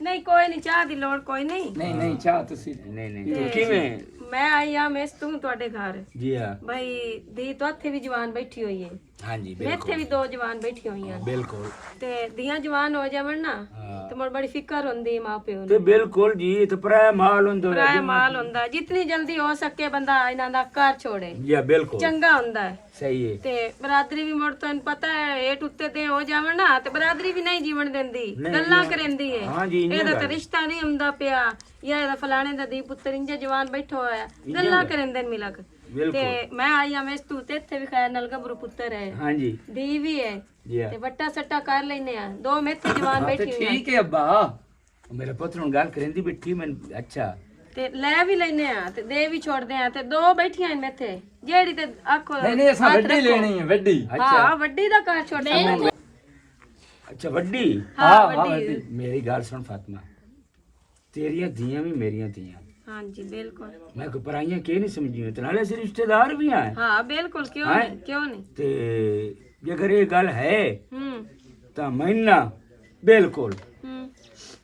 ਨਹੀਂ ਕੋਈ ਨਹੀਂ ਚਾਹ ਦੀ ਲੋੜ ਕੋਈ ਨਹੀਂ ਨਹੀਂ ਨਹੀਂ ਚਾਹ ਤੁਸੀਂ नहीं तू किवें ਮੈਂ ਆਈ ਆ ਮੈਂ ਤੂੰ ਤੁਹਾਡੇ ਘਰ जी हां ਭਾਈ ਦੀ ਤਾਂ ਇੱਥੇ ਵੀ ਜਵਾਨ ਬੈਠੀ ਹੋਈ ਹੈ हां जी ਮੈਂ ਇੱਥੇ ਵੀ ਦੋ ਜਵਾਨ ਬੈਠੀ ਹੋਈਆਂ बिल्कुल ਤੇ ਦੀਆਂ ਜਵਾਨ ਹੋ ਜਾਵਣ ਨਾ ਹਾਂ। ਤੇ ਮੋਰ ਬੜੀ ਫਿਕਰ ਹੁੰਦੀ ਮਾਂ ਪਿਓ ते ਨੂੰ बिल्कुल जी ते पराया माल हुंदा ਪਰਾਇਆ ਮਾਲ ਹੁੰਦਾ ਜਿੰਨੀ ਜਲਦੀ ਹੋ ਸਕੇ ਬੰਦਾ ਇਹਨਾਂ ਦਾ ਘਰ ਛੋੜੇ जी बिल्कुल ਚੰਗਾ ਹੁੰਦਾ ਹੈ सही है ਤੇ ਬਰਾਦਰੀ ਵੀ ਮੁੜ ਤੋਂ ਇਹਨੂੰ ਪਤਾ ਹੈ ਏਟ ਉੱਤੇ ਤੇ ਹੋ ਜਾਵਣ ਨਾ ਤੇ ਬਰਾਦਰੀ ਵੀ ਨਹੀਂ ਜੀਵਨ ਦਿੰਦੀ ਗੱਲਾਂ ਕਰੇਂਦੀ ਹੈ ਹਾਂ ਜੀ, ਇੰਝ ਇਹਦਾ ਗੱਲ। ਤਾਂ ਰਿਸ਼ਤਾ ਨਹੀਂ ਹੁੰਦਾ ਪਿਆ ਜਾਂ ਇਹਦਾ ਫਲਾਣੇ ਦਾ ਦੀ ਪੁੱਤਰ ਇੰਜ ਜਵਾਨ ਬੈਠਾ ਹੋਇਆ ਗੱਲਾਂ ਕਰੇਂਦੇ ਨੇ ਮਿਲਕ बिल्कुल ਤੇ ਮੈਂ ਆਈ ਆ ਮੈਂ ਤੂੰ ਤੇ ਇੱਥੇ ਵੀ ਖੈਰ ਨਾਲ ਗੱਭਰੂ ਪੁੱਤਰ ਹੈ हां जी ਦੀ ਵੀ ਹੈ जी ਤੇ ਵੱਟਾ ਸੱਟਾ ਕਰ ਲੈਨੇ ਆ ਦੋ ਮੇਥੇ ਜਵਾਨ ਤੇ ਬੈਠੀ ਹੋਈਆਂ ਠੀਕ ਹੈ ਅੱਬਾ मेरा पुत्र हुन गाल करेंदी बैठी मैं अच्छा ਤੇ ਲੈ ਵੀ ਲੈਨੇ ਆ ਤੇ ਦੇ ਵੀ ਛੋੜਦੇ ਆ ਤੇ ਦੋ ਬੈਠੀਆਂ ਨੇ ਮੇਥੇ ਜਿਹੜੀ ਤੇ ਆਖੋ ਨਹੀਂ ਨਹੀਂ ਅਸਾਂ ਹੱਥ ਵੱਡੀ ਰੱਖੋ। ਲੈਣੀ ਹੈ ਵੱਡੀ ਹਾਂ ਵੱਡੀ ਦਾ ਘਰ ਛੋੜਨਾ अच्छा वड्डी ਹਾਂ ਹਾਂ, ਵੱਡੀ मेरी गाल सुन फातिमा तेरियां धीयां भी मेरियां धीयां ਹਾਂਜੀ ਬਿਲकुल मैं को पराइयां के नहीं समझी ते नाले से रिश्तेदार भी हैं ਹਾਂ ਬਿਲकुल ਕਿਉਂ ਹੈਂ? ਨਹੀਂ ਕਿਉਂ ਨਹੀਂ ते जे अगर ये गल है ਹੂੰ ता मैना बिल्कुल ਹੂੰ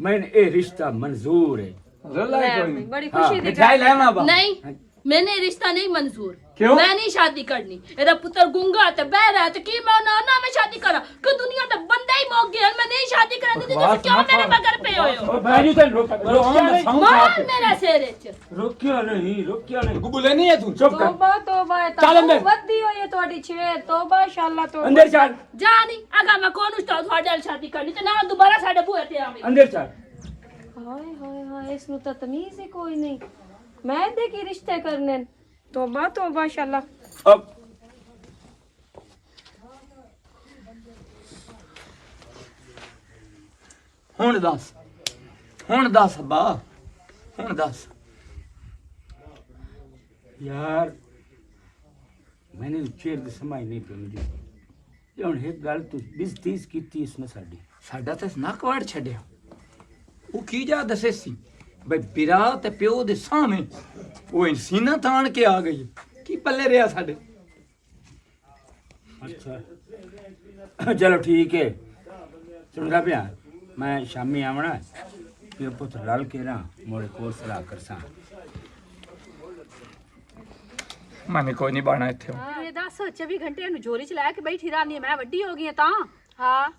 मैंने ये रिश्ता मंजूर है ਰੋਲਾ ਲੈ ਕੋਈ ਬਈ, ਨਹੀਂ ਬੜੀ ਖੁਸ਼ੀ ਦੀ ਮਿਠਾਈ ਲੈਣਾ ਅੱਬਾ नहीं मैंने रिश्ता नहीं मंजूर क्यों? मैं नहीं शादी करनी मेरा पुत्र गुंगा ते बहरा है ते की मैं ना मैं शादी करा कि दुनिया दा बंदा ही मोक गया मैं नहीं शादी करनी तो तुम क्यों मेरे मगर पे होए हो भाई तेन रोकिया नहीं मार मेरा सिर च रोकिया नहीं ਗੁੱਬੂ ਲੈਣੀ ਹੈ ਤੂੰ चुप कर ਤੋਬਾ ਤੋਬਾ ਇਹ ਚੱਲ ਤਾਂ ਅੰਦਰ। ਵੱਧੀ ਹੋਈ ਹੈ ਤੁਹਾਡੀ ਛੇ ਤੋਬਾ ਇਨਸ਼ਾਅੱਲਾ ਤੋਬਾ अंदर चल जा नहीं अगर मैं कौन उस्ताद ਤੁਹਾਡੇ ਨਾਲ शादी करनी ते ना दोबारा साडे बूहे ते आवे अंदर चल ਹਾਏ ਹਾਏ ਹਾਏ ਇਸ ਨੂੰ ਤਾਂ ਤਮੀਜ਼ ਹੀ ਕੋਈ ਨਹੀਂ ਮੈਂ ਦੇ ਕੀ ਰਿਸ਼ਤੇ ਕਰਨੇ ਨੇ। ਤੋਬਾ ਤੋਬਾ ਇਨਸ਼ਾਅੱਲਾ अब ਹੁਣ ਦੱਸ ਅੱਬਾ ਹੁਣ ਦੱਸ यार मैंने चेर दी समझ नहीं पी मुझे ये हुन एक गल तू 20-30 कीती इसने साडी ਸਾਡਾ ਤਾਂ ਨੱਕ ਵੜ ਛੱਡਿਆ ਉਹ ਕੀ ਜਾ ਦੱਸੇ ਸੀ ਬਈ ਬਿਰਾ ਤੇ ਪਿਓ ਦੇ ਸਾਹਮਣੇ ਉਹ ਸੀਨਾ ਤਾਣ ਕੇ ਆ ਗਈ ਕੀ ਪੱਲੇ ਰਿਆ ਸਾਡੇ अच्छा चलो ठीक है सुनदा पिया मैं शामी आवना फिर पुत्र रल के ना मोरे कोल सलाह करसा ਮੈਨੇ ਕੋਈ ਨਹੀਂ ਬਾਣਾ ਇੱਥੇ ਇਹ ਦੱਸ 24 ਘੰਟੇ ਨੂੰ ਝੋਲੀ ਚ ਲੈ ਕੇ ਬੈਠੀ ਰਹਿਣੀ ਮੈਂ ਵੱਡੀ ਹੋ ਗਈ ਹਾਂ ਤਾਂ ਹਾਂ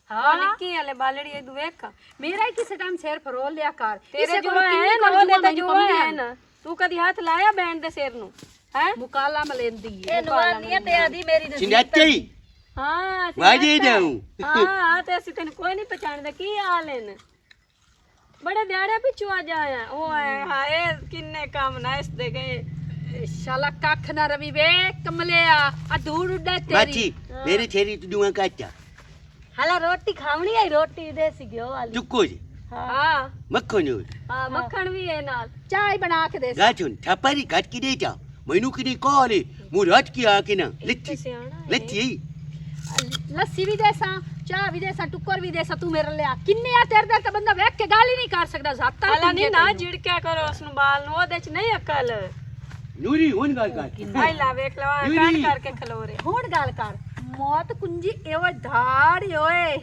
ਹਾਂ ਨਿੱਕੀ ਵਾਲੇ ਬਾਲੜੀ ਇਹ ਵੇਖ ਮੇਰਾ ਹੀ ਕਿਸੇ ਟਾਈਮ ਸਿਰ ਫਰੋਲ ਲਿਆ ਕਰ ਤੇਰੇ ਜੁਆ ਹੈ ਨਾ ਉਹਦੇ ਤਾਂ ਜੁਆ ਹੈ ਨਾ ਤੂੰ ਕਦੀ ਹੱਥ ਲਾਇਆ ਬੈਣ ਦੇ ਸਿਰ ਨੂੰ ਹੈ ਮੁਕਾਲਾ ਮਲੇਂਦੀ ਇਹ ਨਵਾਨੀਆਂ ਤੇ ਆਦੀ ਮੇਰੀ ਨਸੀਬ ਚਿੰਦਾਤੀ ਹਾਂ ਅਸੀਂ ਵਾਜੇ ਬੈਠੇ। ਜਾਉਂ ਹਾਂ ਤੇ ਅਸੀਂ ਤੈਨੂੰ ਕੋਈ ਨਹੀਂ ਪਛਾਣਦੇ ਕੀ ਹਾਲ ਨੇ ਬੜੇ ਦਿਹਾੜੇ ਪਿੱਛੋਂ ਆ ਜਾਇਆ ਓਏ ਹਾਏ ਕਿੰਨੇ ਕੰਮ ਨਾ ਇਸ ਦੇ ਗਏ ਸ਼ਾਲਾ ਕੱਖ ਨਾ ਰਵੀ ਵੇ ਕਮਲਿਆ ਆ ਧੂੜ ਉੱਡੇ ਮਾਚੀ ਤੇਰੀ ਮੇਰੇ ਛੇਰੀ ਤੂੰ ਦੁਆ ਕਾਚਾ ਹਲਾ ਰੋਟੀ ਖਾਵਣੀ ਆਈ ਰੋਟੀ ਦੇਸੀ ਘਿਓ ਵਾਲੀ ਚੁੱਕੋ ਜੀ ਹਾਂ ਮੱਖਣ ਨੂੰ ਹਾਂ ਮੱਖਣ ਵੀ ਹੈ ਨਾਲ ਚਾਹ ਬਣਾ ਕੇ ਦੇ ਗਾਚੁਨ ਥਾਪਰੀ ਕੱਟ ਕੇ ਦੇ ਜਾ ਮੈਨੂੰ ਕਿਨੇ ਕਾਲੇ ਮੂੰ ਰਾਤ ਕੀ ਆ ਕੇ ਨਾ ਲੱਤੀ ਲੱਤੀ ਲੱਸੀ ਵੀ ਦੇਸਾਂ ਚਾਹ ਵੀ ਦੇਸਾਂ ਟੁੱਕਰ ਵੀ ਦੇਸਾਂ ਤੂੰ ਮੇਰੇ ਲਿਆ ਕਿੰਨੇ ਆ ਤੇਰੇ ਦਾ ਤਾਂ ਬੰਦਾ ਵੇਖ ਕੇ ਗੱਲ ਹੀ ਨਹੀਂ ਕਰ ਸਕਦਾ ਜ਼ਾਤਾ ਹਲਾ ਨਹੀਂ ਨਾ ਝਿੜਕਿਆ ਕਰੋ ਉਸ ਨੂੰ ਬਾਲ ਨੂੰ ਉਹਦੇ ਚ ਨਹੀਂ ਅਕਲ ਨੂਰੀ ਹੁਣ ਗੱਲ ਕਰ ਪਹਿਲਾ ਵੇਖ ਲਵਾ ਕਾਟ ਕਰਕੇ ਖਲੋ ਰੇ ਹੁਣ ਗੱਲ ਕਰ ਮੌਤ ਕੁੰਜੀ ਇਹੋ ਧਾੜ ਓਏ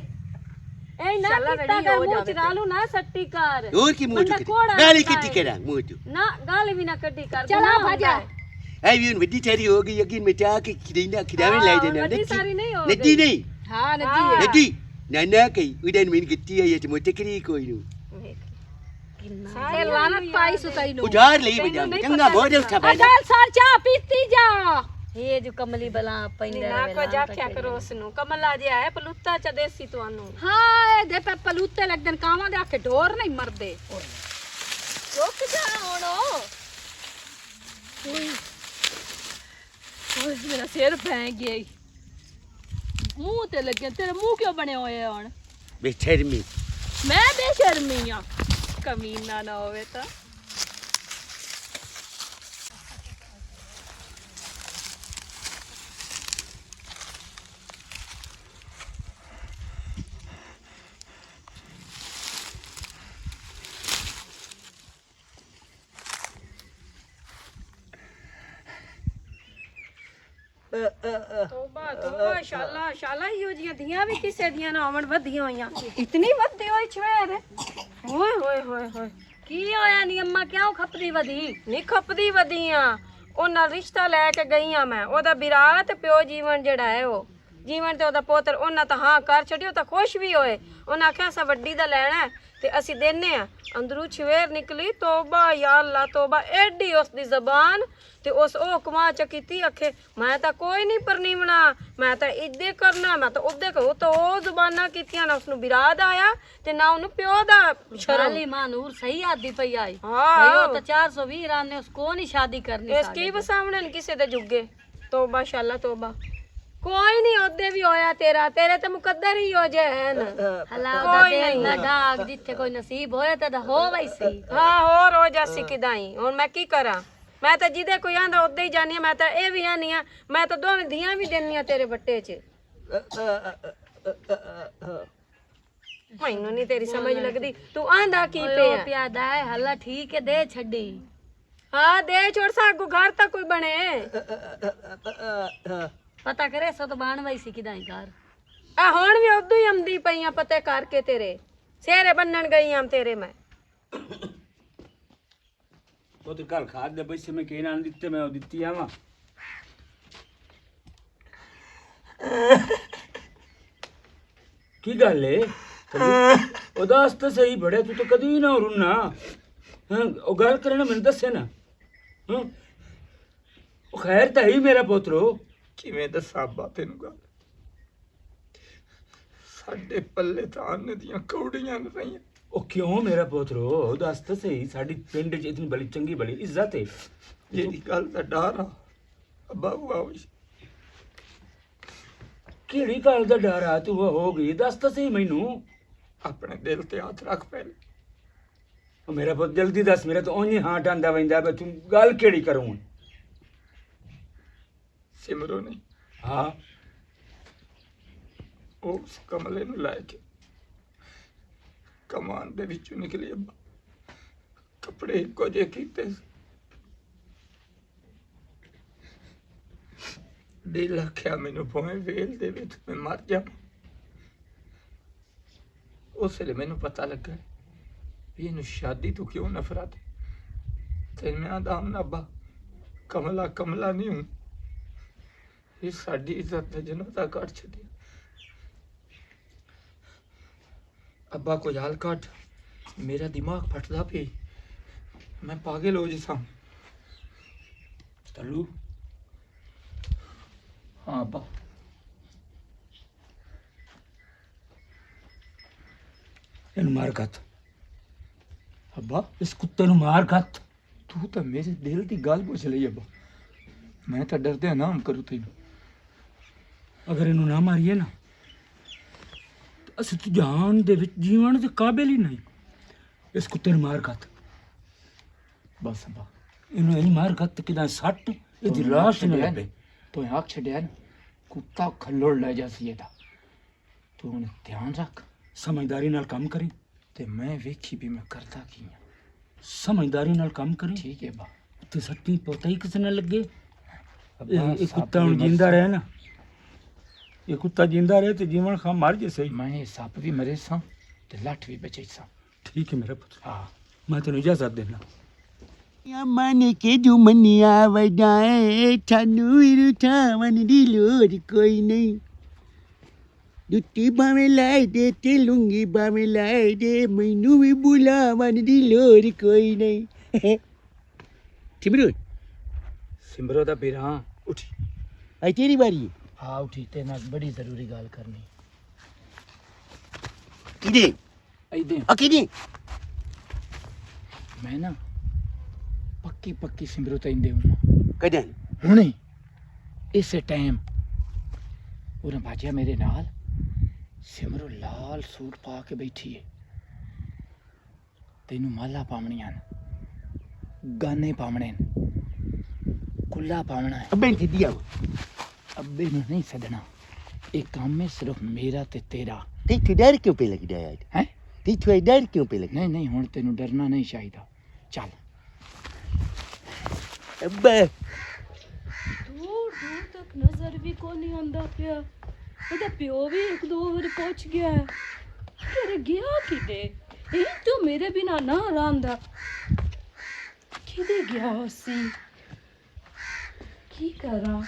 ਇਹ ਨਾ ਸ਼ਾਲਾ ਕੀਤਾ ਰੜੀ ਕਰ ਹੋ ਮੂੰਹ ਜਾਵੇ ਚ ਨਾਲੂ ਨਾ ਸੱਟੀ ਕਰ ਹੋਰ ਕੀ ਮੂੰਹ ਬੰਦਾ ਚੁੱਕ ਕੋੜਾ ਗਾਲੀ ਹੁੰਦਾ ਕਿੱਤੀ ਹੈ। ਕਰਾਂ ਮੂੰਹ ਚੁੱਕ ਨਾ ਗਾਲ ਵੀ ਨਾ ਕੱਢੀ ਕਰ ਚਲਾ ਗੁਨਾਹ ਭਾਜਾ ਹੁੰਦਾ ਹੈ। ਐ ਵੀ ਹੁਣ ਵੱਡੀ ਛੇਰੀ ਹੋ ਗਈ ਯਕੀਨ ਮਚਾ ਕੇ ਖਿਦਾਈਂਦਾ ਖਿਦਾਵੇਂ ਲੈ ਹਾਂ, ਦੇਣਾ ਵੱਡੀ ਸਾਰੀ ਨਹੀਂ ਹੋ ਨੱਦੀ ਗਈ। ਨਹੀਂ ਹਾਂ ਨੱਜੀ ਨੱਦੀ ਨਾ ਕਈ ਉਡਨ ਮੈਨੂੰ ਕਿੱਤੀ ਹੈ ਇਹ ਮੋਟੇ ਕਰੀ ਕੋਈ ਨੂੰ ਇਹ ਲਾਨਤ ਪਾਈ ਸੁਤਾਈ ਨੂੰ ਉਧਾਰ ਲਈ ਬਜਾ ਚੰਗਾ ਬਹੁਤ ਉੱਠਾ ਬੈਠਾ ਅਗਲ ਸਾਰ ਚਾਹ ਪੀਤੀ ਜਾ ਇਹ ਜੋ ਕਮਲੀ ਬਲਾ ਪੈਂਦੇ ਨਾ ਕੋ ਜਾਖਿਆ ਕਰੋ ਉਸ ਨੂੰ ਕਮਲਾ ਜਿਹਾ ਹੈ ਪਲੂਤਾ ਚ ਦੇਸੀ ਤੁਹਾਨੂੰ ਹਾਂ ਇਹ ਦੇ ਪੇ ਪਲੂਤੇ ਲੱਗਦਨ ਕਾਵਾਂ ਦੇ ਆਕੇ ਢੋਰ ਨਹੀਂ ਮਰਦੇ ਰੁਕ ਜਾ ਹੁਣ ਓਏ ਮੇਰਾ ਸਿਰ ਭੈਂ ਗਿਆ ਈ। ਮੂੰਹ ਤੇ ਲੱਗਿਆ ਤੇਰੇ ਮੂੰਹ ਕਿਉਂ ਬਣੇ ਹੋਏ ਆ ਹੁਣ ਬੇਸ਼ਰਮੀ ਮੈਂ ਬੇਸ਼ਰਮੀ ਆ ਕਮੀਨਾ ਨਾ ਹੋਵੇ ਤਾਂ ਤੋਬਾ ਤੋਬਾ ਸ਼ਾਲਾ ਸ਼ਾਲਾ ਇਹੋ ਜੀਆਂ ਦੀਆਂ ਵੀ ਕਿਸੇ ਦੀਆਂ ਨਾ ਆਵਣ ਵਧੀਆਂ ਹੋਈਆਂ ਇਤਨੀ ਵੱਧੀ ਹੋਈ ਛਵੇਰ ਓਏ ਹੋਏ ਹੋਏ ਹੋਏ ਕੀ ਹੋਇਆ ਨੀ ਅੰਮਾ ਕਿਉਂ ਖਪਦੀ ਵਧੀ ਨਹੀਂ ਖਪਦੀ ਵਧੀਆਂ ਉਹ ਨਾਲ ਰਿਸ਼ਤਾ ਲੈ ਕੇ ਗਈ ਆ ਮੈਂ ਉਹਦਾ ਬਿਰਾ ਤੇ ਪਿਓ ਜੀਵਨ ਜਿਹੜਾ ਹੈ ਉਹ ਜੀਵਨ ਤੇ ਉਹਦਾ ਪੋਤਰ ਉਹਨਾਂ ਤਾਂ ਹਾਂ ਕਰ ਛੱਡਿਓ ਤਾਂ ਖੁਸ਼ ਵੀ ਹੋਏ ਉਹਨਾਂ ਆਖਿਆ ਅਸਾਂ ਵੱਡੀ ਦਾ ਲੈਣਾ ਹੈ ਤੇ ਅਸੀਂ ਦੇਨੇ ਆ ਅੰਦਰੋਂ ਛਵੇਰ ਨਿਕਲੀ ਤੋਬਾ ਯਾ ਅੱਲਾ ਤੋਬਾ ਐਡੀ ਉਸ ਦੀ ਜ਼ਬਾਨ ਤੇ ਉਸ ਉਹ ਕਮਾ ਚ ਕੀਤੀ ਆਖੇ ਮੈਂ ਤਾਂ ਕੋਈ ਨਹੀਂ ਪਰਨੀਵਣਾ ਮੈਂ ਤਾਂ ਇੱਦੇ ਕਰਨਾ ਮੈਂ ਤਾਂ ਉਹਦੇ ਕੋ ਤਾਂ ਉਹ ਜ਼ੁਬਾਨਾਂ ਕੀਤੀਆਂ ਨਾ ਉਸ ਨੂੰ ਬਿਰਾਦ ਆਇਆ ਤੇ ਨਾ ਉਹਨੂੰ ਪਿਓ ਦਾ ਸ਼ਰਮ शाली मानूर सही आदि पई आई हाँ। भाई वो तो 420 रान ने उसको नहीं शादी करनी ਇਸ ਕੀ ਵਸਾਵਣੇ ਨੇ ਕਿਸੇ ਦੇ ਜੁਗੇ ਤੋਬਾ ਸ਼ਾਲਾ ਤੋਬਾ ਕੋਈ ਨਹੀਂ ਉਹਦੇ ਵੀ ਹੋਇਆ ਤੇਰੇ ਤੇ ਮੁਕੱਦਰ ਹੀ ਹੋ ਜੇ ਹੈ ਨਾ हला कोई ओदा दिल नहीं। ना डाग जिथे कोई नसीब होए ता हो वैसी ਹਾਂ ਹੋਰ ਹੋ ਜਾਸੀ ਕਿਦਾਈ ਹੁਣ ਮੈਂ ਕੀ ਕਰਾਂ ਮੈਂ ਤਾਂ ਜਿਹਦੇ ਕੋਈ ਆਂਦਾ ਉੱਦੇ ਹੀ ਜਾਨੀ ਆ ਮੈਂ ਤਾਂ ਇਹ ਵੀ ਆਨੀ ਆ ਮੈਂ ਤਾਂ ਦੋਵੇਂ ਧੀਆਂ ਵੀ ਦੇਣੀਆਂ ਤੇਰੇ ਬੱਟੇ 'ਚ ਮੈਨੂੰ ਨਹੀਂ ਤੇਰੀ ਸਮਝ ਲੱਗਦੀ ਤੂੰ ਆਂਦਾ ਕੀ ओ ਪਿਆ प्यादा है हला ठीक है दे छड़ी ਹਾਂ ਦੇ ਛੋੜ ਸਾਗੂ ਘਰ ਤਾਂ ਕੋਈ ਬਣੇ पता करे सो तो बाण वैसी किदाई घर ਆ ਹੁਣ ਵੀ ਉਦੋਂ ਹੀ ਆਉਂਦੀ ਪਈਆਂ ਪਤੇ ਕਰਕੇ ਤੇਰੇ ਸਿਹਰੇ ਬੰਨਣ ਗਈ ਆਂ ਤੇਰੇ ਮੈਂ ਉਹ ਤੇ ਕੱਲ ਖਾਦ ਦੇ ਪੈਸੇ ਮੈਂ ਕਿਹਨਾਂ ਨੂੰ ਦਿੱਤੇ ਮੈਂ ਉਹ ਦਿੱਤੀ ਆਵਾਂ ਕੀ ਗੱਲ ਏ ਉਦਾਸ ਤਾਂ ਸਹੀ ਬੜੇ ਤੂੰ ਤਾਂ ਕਦੀ ਨਾ ਰੁੰਨਾ ਹਾਂ ਉਹ ਗੱਲ ਕਰਨਾ ਮੈਨੂੰ ਦੱਸੇ ਨਾ ਹਾਂ ਉਹ ਖੈਰ ਤਾਂ ਹੀ ਮੇਰਾ ਪੁੱਤਰੋ ਕਿਵੇਂ ਦੱਸਾਂ ਬਾ ਤੈਨੂੰ ਗੱਲ ਸਾਡੇ ਪੱਲੇ ਤਾਂ ਅੰਨ ਦੀਆਂ ਕੌੜੀਆਂ ਨ ਰਹੀਆਂ ਉਹ ਕਿਉਂ ਮੇਰਾ ਪੁੱਤਰੋ ਦੱਸ ਤਾਂ ਸਹੀ ਸਾਡੀ ਪਿੰਡ 'ਚ ਇਤਨੀ ਬੜੀ ਚੰਗੀ ਬੜੀ ਇੱਜ਼ਤ ਹੈ ਜਿਹੜੀ ਗੱਲ ਦਾ ਡਰ ਆ ਅੱਬਾ ਹੋਈ ਕਿਹੜੀ ਗੱਲ ਦਾ ਡਰ ਆ ਤੂੰ ਹੋ ਗਈ ਦੱਸ ਤਾਂ ਸਹੀ ਮੈਨੂੰ ਆਪਣੇ ਦਿਲ ਤੇ ਹੱਥ ਰੱਖ ਪੈ ਉਹ ਮੇਰਾ ਪੁੱਤ ਜਲਦੀ ਦੱਸ ਮੇਰਾ ਤਾਂ ਉਂਝ ਹੀ ਹਾਂ ਟਾਂਦਾ ਵੈਂਦਾ ਬਈ ਤੂੰ ਗੱਲ ਕਿਹੜੀ ਕਰੂੰ ਸਿਮਰੋ ਨੇ ਹਾਂ ਉਸ ਕਮਲੇ ਨੂੰ ਲੈ ਕੇ ਕਮਾਨ ਦੇ ਵਿੱਚੋਂ ਨਿਕਲੀ ਅੱਬਾ ਕੱਪੜੇ ਇੱਕੋ ਜਿਹੇ ਕੀਤੇ ਦਿਲ ਆਖਿਆ ਮੈਨੂੰ ਭਾਵੇਂ ਵੇਲ ਦੇ ਵਿੱਚ ਮੈਂ ਮਰ ਜਾ ਉਸ ਵੇਲੇ ਮੈਨੂੰ ਪਤਾ ਲੱਗਾ ਵੀ ਇਹਨੂੰ ਸ਼ਾਦੀ ਤੋਂ ਕਿਉਂ ਨਫ਼ਰਤ ਤੇ ਮੈਂ ਆਦਮ ਨਾ ਅੱਬਾ ਕਮਲਾ ਕਮਲਾ ਨਹੀਂ ਹੂੰ ਇਹ ਸਾਡੀ ਇੱਜ਼ਤ ਤੇ ਜਨਤਾ ਕੱਟ ਛੱਡੀ ਅੱਬਾ को याल काट मेरा दिमाग फटदा पे मैं पागल हो जैसा ਤਲੂ ਹਾਂ ਅੱਬਾ ਇਹਨੂੰ ਮਾਰ ਕੱਤ ਅੱਬਾ ਇਸ ਕੁੱਤੇ ਨੂੰ ਮਾਰ ਕੱਤ ਤੂੰ ਤਾਂ ਮੇਰੇ ਦਿਲ ਦੀ ਗੱਲ ਪੁੱਛ ਲਈ ਅੱਬਾ ਮੈਂ ਤਾਂ ਡਰਦਿਆਂ ਨਾਮ ਕਰੂ ਤੈਨੂੰ ਅਗਰ ਇਹਨੂੰ ਨਾ ਮਾਰੀਏ ਨਾ ਤਾਂ ਅਸੀਂ ਤਾਂ ਜਹਾਨ ਦੇ ਵਿੱਚ ਜੀਵਨ ਦੇ ਕਾਬਿਲ ਹੀ ਨਹੀਂ ਇਸ ਕੁੱਤੇ ਨੂੰ ਮਾਰ ਕੱਤ ਬਸ ਅੱਬਾ ਇਹਨੂੰ ਇਹ ਮਾਰ ਕੱਤ ਕਿਦਾਂ ਸੱਟ ਇਹਦੀ ਲਾਸ਼ ਨਾ ਲੱਭੇ ਤੂੰ ਆਖ ਛੱਡਿਆ ਨਾ ਕੁੱਤਾ ਖੱਲੋੜ ਲੈ ਜਾ ਸੀ ਇਹਦਾ ਤੂੰ ਹੁਣ ਧਿਆਨ ਰੱਖ ਸਮਝਦਾਰੀ ਨਾਲ ਕੰਮ ਕਰੀ ਤੇ ਮੈਂ ਵੇਖੀ ਵੀ ਮੈਂ ਕਰਦਾ ਕੀ ਆ ਸਮਝਦਾਰੀ ਨਾਲ ਕੰਮ ਕਰੀ ਠੀਕ ਹੈ ਅੱਬਾ ਤੇ ਸੱਟੀ ਪਤਾ ਹੀ ਕਿਸੇ ਨਾਲ ਲੱਗੇ ਅੱਬਾ ਇਹ ਕੁੱਤਾ ਹੁਣ ਜਿੰਦਾ ਰਹੇ ਨਾ ਇਹ ਕੁੱਤਾ ਜਿੰਦਾ ਰਹੇ ਤੇ ਜੀਵਨ ਖਾ ਮਰ ਜੇ ਸਹੀ ਮੈਂ ਇਹ ਸੱਪ ਵੀ ਮਰੇ ਸਾਂ ਤੇ ਲੱਠ ਵੀ ਬਚੇ ਸਾਂ ਠੀਕ ਹੈ ਮੇਰਾ ਪੁੱਤ ਹਾਂ ਮੈਂ ਤੈਨੂੰ ਇਜਾਜ਼ਤ ਦੇਣਾ Ya mana kedumania wadae tanu iruta mani di lori koi nei. Dutti bame lai de telungi bame lai de mainu bula mani di lori koi nei. Timrun, ਸਿਮਰੋ ਦਾ ਵੀਰਾਂ uthi. Ai teri bari. ਹਾਂ ਉਠੀ ਤੇ ਨਾਲ ਬੜੀ ਜ਼ਰੂਰੀ ਗੱਲ ਕਰਨੀ Kide. ਐਦੇ Akide. ਮੈਂ ਨਾ ਪੱਕੀ ਸਿਮਰੋ ਤੈਨੂੰ ਦੇਵਾਂ Kadan. ਹੁਣੇ ਇਸੇ ਟਾਈਮ ਉਹਨਾਂ ਬਾਜਿਆ ਮੇਰੇ ਨਾਲ ਸਿਮਰੋ ਲਾਲ ਸੂਟ ਪਾ ਕੇ ਬੈਠੀ ਏ ਤੈਨੂੰ ਮਾਲਾ ਪਾਵਣੀਆਂ ਨੇ ਗਾਨੇ ਪਾਵਣੇ ਨੇ ਕੁੱਲਾ ਪਾਵਣਾ ਹੈ Ben te dia. ਅੱਬੇ ਨੂੰ ਨਹੀਂ ਸੱਦਣਾ ਇਹ ਕੰਮ ਹੈ ਸਿਰਫ ਮੇਰਾ ਤੇ ਤੇਰਾ Te tu dar kyun pe lagi daya? ਹੈ Te tu dar kyun pe lagi? ਨਹੀਂ ਹੁਣ ਤੈਨੂੰ ਡਰਨਾ ਨਹੀਂ ਚਾਹੀਦਾ ਚੱਲ Abba. ਦੂਰ ਦੂਰ ਤੱਕ ਨਜ਼ਰ ਵੀ ਕੋ ਨਹੀਂ ਆਉਂਦਾ ਪਿਆ ਉਹਦਾ ਪਿਓ ਵੀ ਇੱਕ ਦੋ ਵਾਰ ਪਹੁੰਚ ਗਿਆ ਹੈ ਘਰ ਗਿਆ ਕਿਤੇ ਇਹ ਤੂੰ ਮੇਰੇ ਬਿਨਾ ਨਾ ਆਰਾਮਦਾ ਕਿਤੇ ਗਿਆ ਸੀ ਕੀ ਕਰਾਂ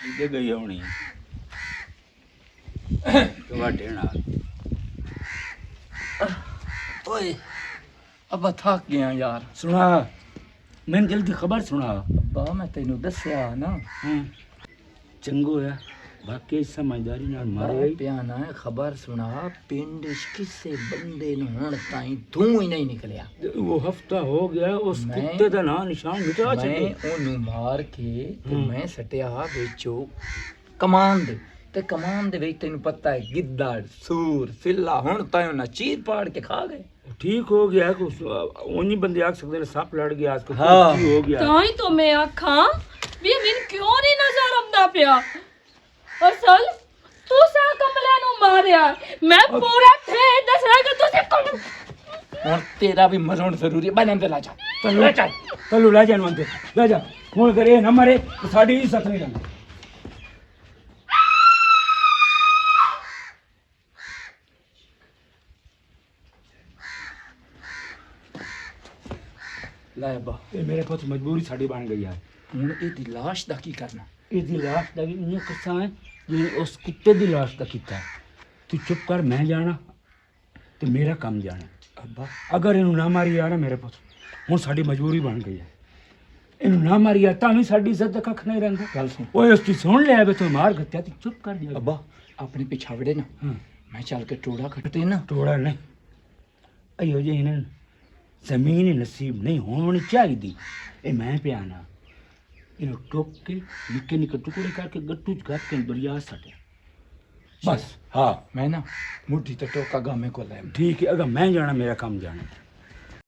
ਇੱਥੇ ਗਈ ਹੋਣੀ ਤੁਹਾਡੇ ਨਾਲ ਓਏ ਅੱਬਾ ਥੱਕ ਗਿਆ ਯਾਰ ਸੁਣਾ ਮੈਨੂੰ ਜਲਦੀ ਖਬਰ ਸੁਣਾ ਅੱਬਾ ਮੈਂ ਤੈਨੂੰ ਦੱਸਿਆ ਨਾ ਚੰਗੋ ਆ ਵਾਕਈ ਸਮਝਦਾਰੀ ਨਾਲ ਮਾਰੇ ਪਿਆਨਾ ਖਬਰ ਸੁਣਾ ਪਿੰਡ ਚ ਕਿਸੇ ਬੰਦੇ ਨੂੰ ਹੁਣ ਤਾਈਂ ਤੂੰ ਹੀ ਨਹੀਂ ਨਿਕਲਿਆ ਉਹ ਹਫਤਾ ਹੋ ਗਿਆ ਉਸ ਮੈਂ- ਕੁੱਤੇ ਦਾ ਨਾਂ ਨਿਸ਼ਾਨ ਮਿਟਾ ਮੈਂ ਛੱਡੇ ਉਹਨੂੰ ਮਾਰ ਕੇ ਤੇ ਮੈਂ ਸਟਿਆ ਵਿੱਚੋਂ ਕਮਾਨ ਦੇ ਕਮਾਨ ਦੇ ਵਿੱਚ ਤੈਨੂੰ ਪਤਾ ਹੈ ਗਿੱਦੜ ਸੂਰ ਸਿੱਲਾ ਹੁਣ ਤਾਂ ਉਹਨਾਂ ਚੀਰ ਪਾੜ ਕੇ ਖਾ ਗਏ ਠੀਕ ਹੋ ਗਿਆ ਕੁਛ ਉਹਨੀ ਬੰਦੇ ਆਖ ਸਕਦੇ ਨੇ ਸੱਪ ਲੜ ਗਿਆ ਅੱਜ ਹਾਂ। ਕੀ ਹੋ ਗਿਆ ਤਾਂ ਹੀ ਤਾਂ ਮੈਂ ਆਖਾਂ ਵੀ ਮੈਨੂੰ ਕਿਉਂ ਨਹੀਂ ਨਜ਼ਰ ਆਉਂਦਾ ਪਿਆ ਅਸਲ ਤੂੰ ਸਾ ਕਮਲਿਆਂ ਨੂੰ ਮਾਰਿਆ ਮੈਂ ਪੂਰਾ ਥੇ ਦੱਸਣਾ ਕਿ ਤੁਸੀਂ ਹੁਣ ਤੇਰਾ ਵੀ ਮਰਉਣ ਜ਼ਰੂਰੀ ਹੈ ਬੰਨ ਤੇ ਲਾ ਜਾ ਚਲੋ ਚਲੋ ਲੈ ਜਾਣ ਮੰਦੇ ਲੈ ਜਾ ਹੁਣ ਕਰੇ ਨਾ ਮਰੇ ਤਾਂ ਸਾਡੀ ਇੱਜ਼ਤ ਨਹੀਂ ਰਹਿੰਦੀ ਲੈ ਅੱਬਾ ਇਹ ਮੇਰੇ ਪੁੱਤ ਮਜਬੂਰੀ ਸਾਡੀ ਬਣ ਗਈ ਹੈ ਹੁਣ ਇਹਦੀ ਲਾਸ਼ ਦਾ ਕੀ ਕਰਨਾ ਇਹਦੀ ਲਾਸ਼ ਦਾ ਵੀ ਇਹ ਕਿੱਸਾ ਹੈ ਜਿਵੇਂ ਉਸ ਕੁੱਤੇ ਦੀ ਲਾਸ਼ ਦਾ ਕੀਤਾ ਤੂੰ ਚੁੱਪ ਕਰ ਮੈਂ ਜਾਣਾ ਤੇ ਮੇਰਾ ਕੰਮ ਜਾਣਾ ਅੱਬਾ ਅਗਰ ਇਹਨੂੰ ਨਾ ਮਾਰੀਆ ਨਾ ਮੇਰੇ ਪੁੱਤ ਹੁਣ ਸਾਡੀ ਮਜਬੂਰੀ ਬਣ ਗਈ ਹੈ ਇਹਨੂੰ ਨਾ ਮਾਰੀਆ ਤਾਂ ਵੀ ਸਾਡੀ ਇੱਜ਼ਤ ਦਾ ਕੱਖ ਨਹੀਂ ਰਹਿੰਦਾ ਗੱਲ ਸੁਣ ਓਏ ਉਸ ਦੀ ਸੁਣ ਲਿਆ ਵੇ ਤੂੰ ਮਾਰ ਗੱਤਿਆ ਤੇ ਚੁੱਪ ਕਰ ਜਾ ਅੱਬਾ ਆਪਣੇ ਪਿਛਾਵੜੇ ਨਾ ਹਾਂ ਮੈਂ ਚੱਲ ਕੇ ਟੋੜਾ ਖੱਟਦੇ ਨਾ ਟੋੜਾ ਨਹੀਂ ਅਯੋ ਜੇ ਇਹਨਾਂ ਨੂੰ ਜ਼ਮੀਨ ਹੀ ਨਸੀਬ ਨਹੀਂ ਹੋਣੀ ਚਾਹੀਦੀ ਇਹ ਮੈਂ ਪਿਆਣਾ ਇਹਨੂੰ ਟੋਕ ਕੇ ਨਿੱਕੇ ਨਿੱਕੇ ਟੁਕੜੇ ਕਰਕੇ ਗੱਟੂ ਚ ਘਰ ਕੇ ਦਰਿਆ ਸੱਟਿਆ ਬਸ ਹਾਂ ਮੈਂ ਨਾ ਮੁੱਢੀ ਤੇ ਟੋਕਾ ਗਾਮੇ ਕੋ ਲੈ ਠੀਕ ਹੈ ਅਗਰ ਮੈਂ ਜਾਣਾ ਮੇਰਾ ਕੰਮ ਜਾਣਾ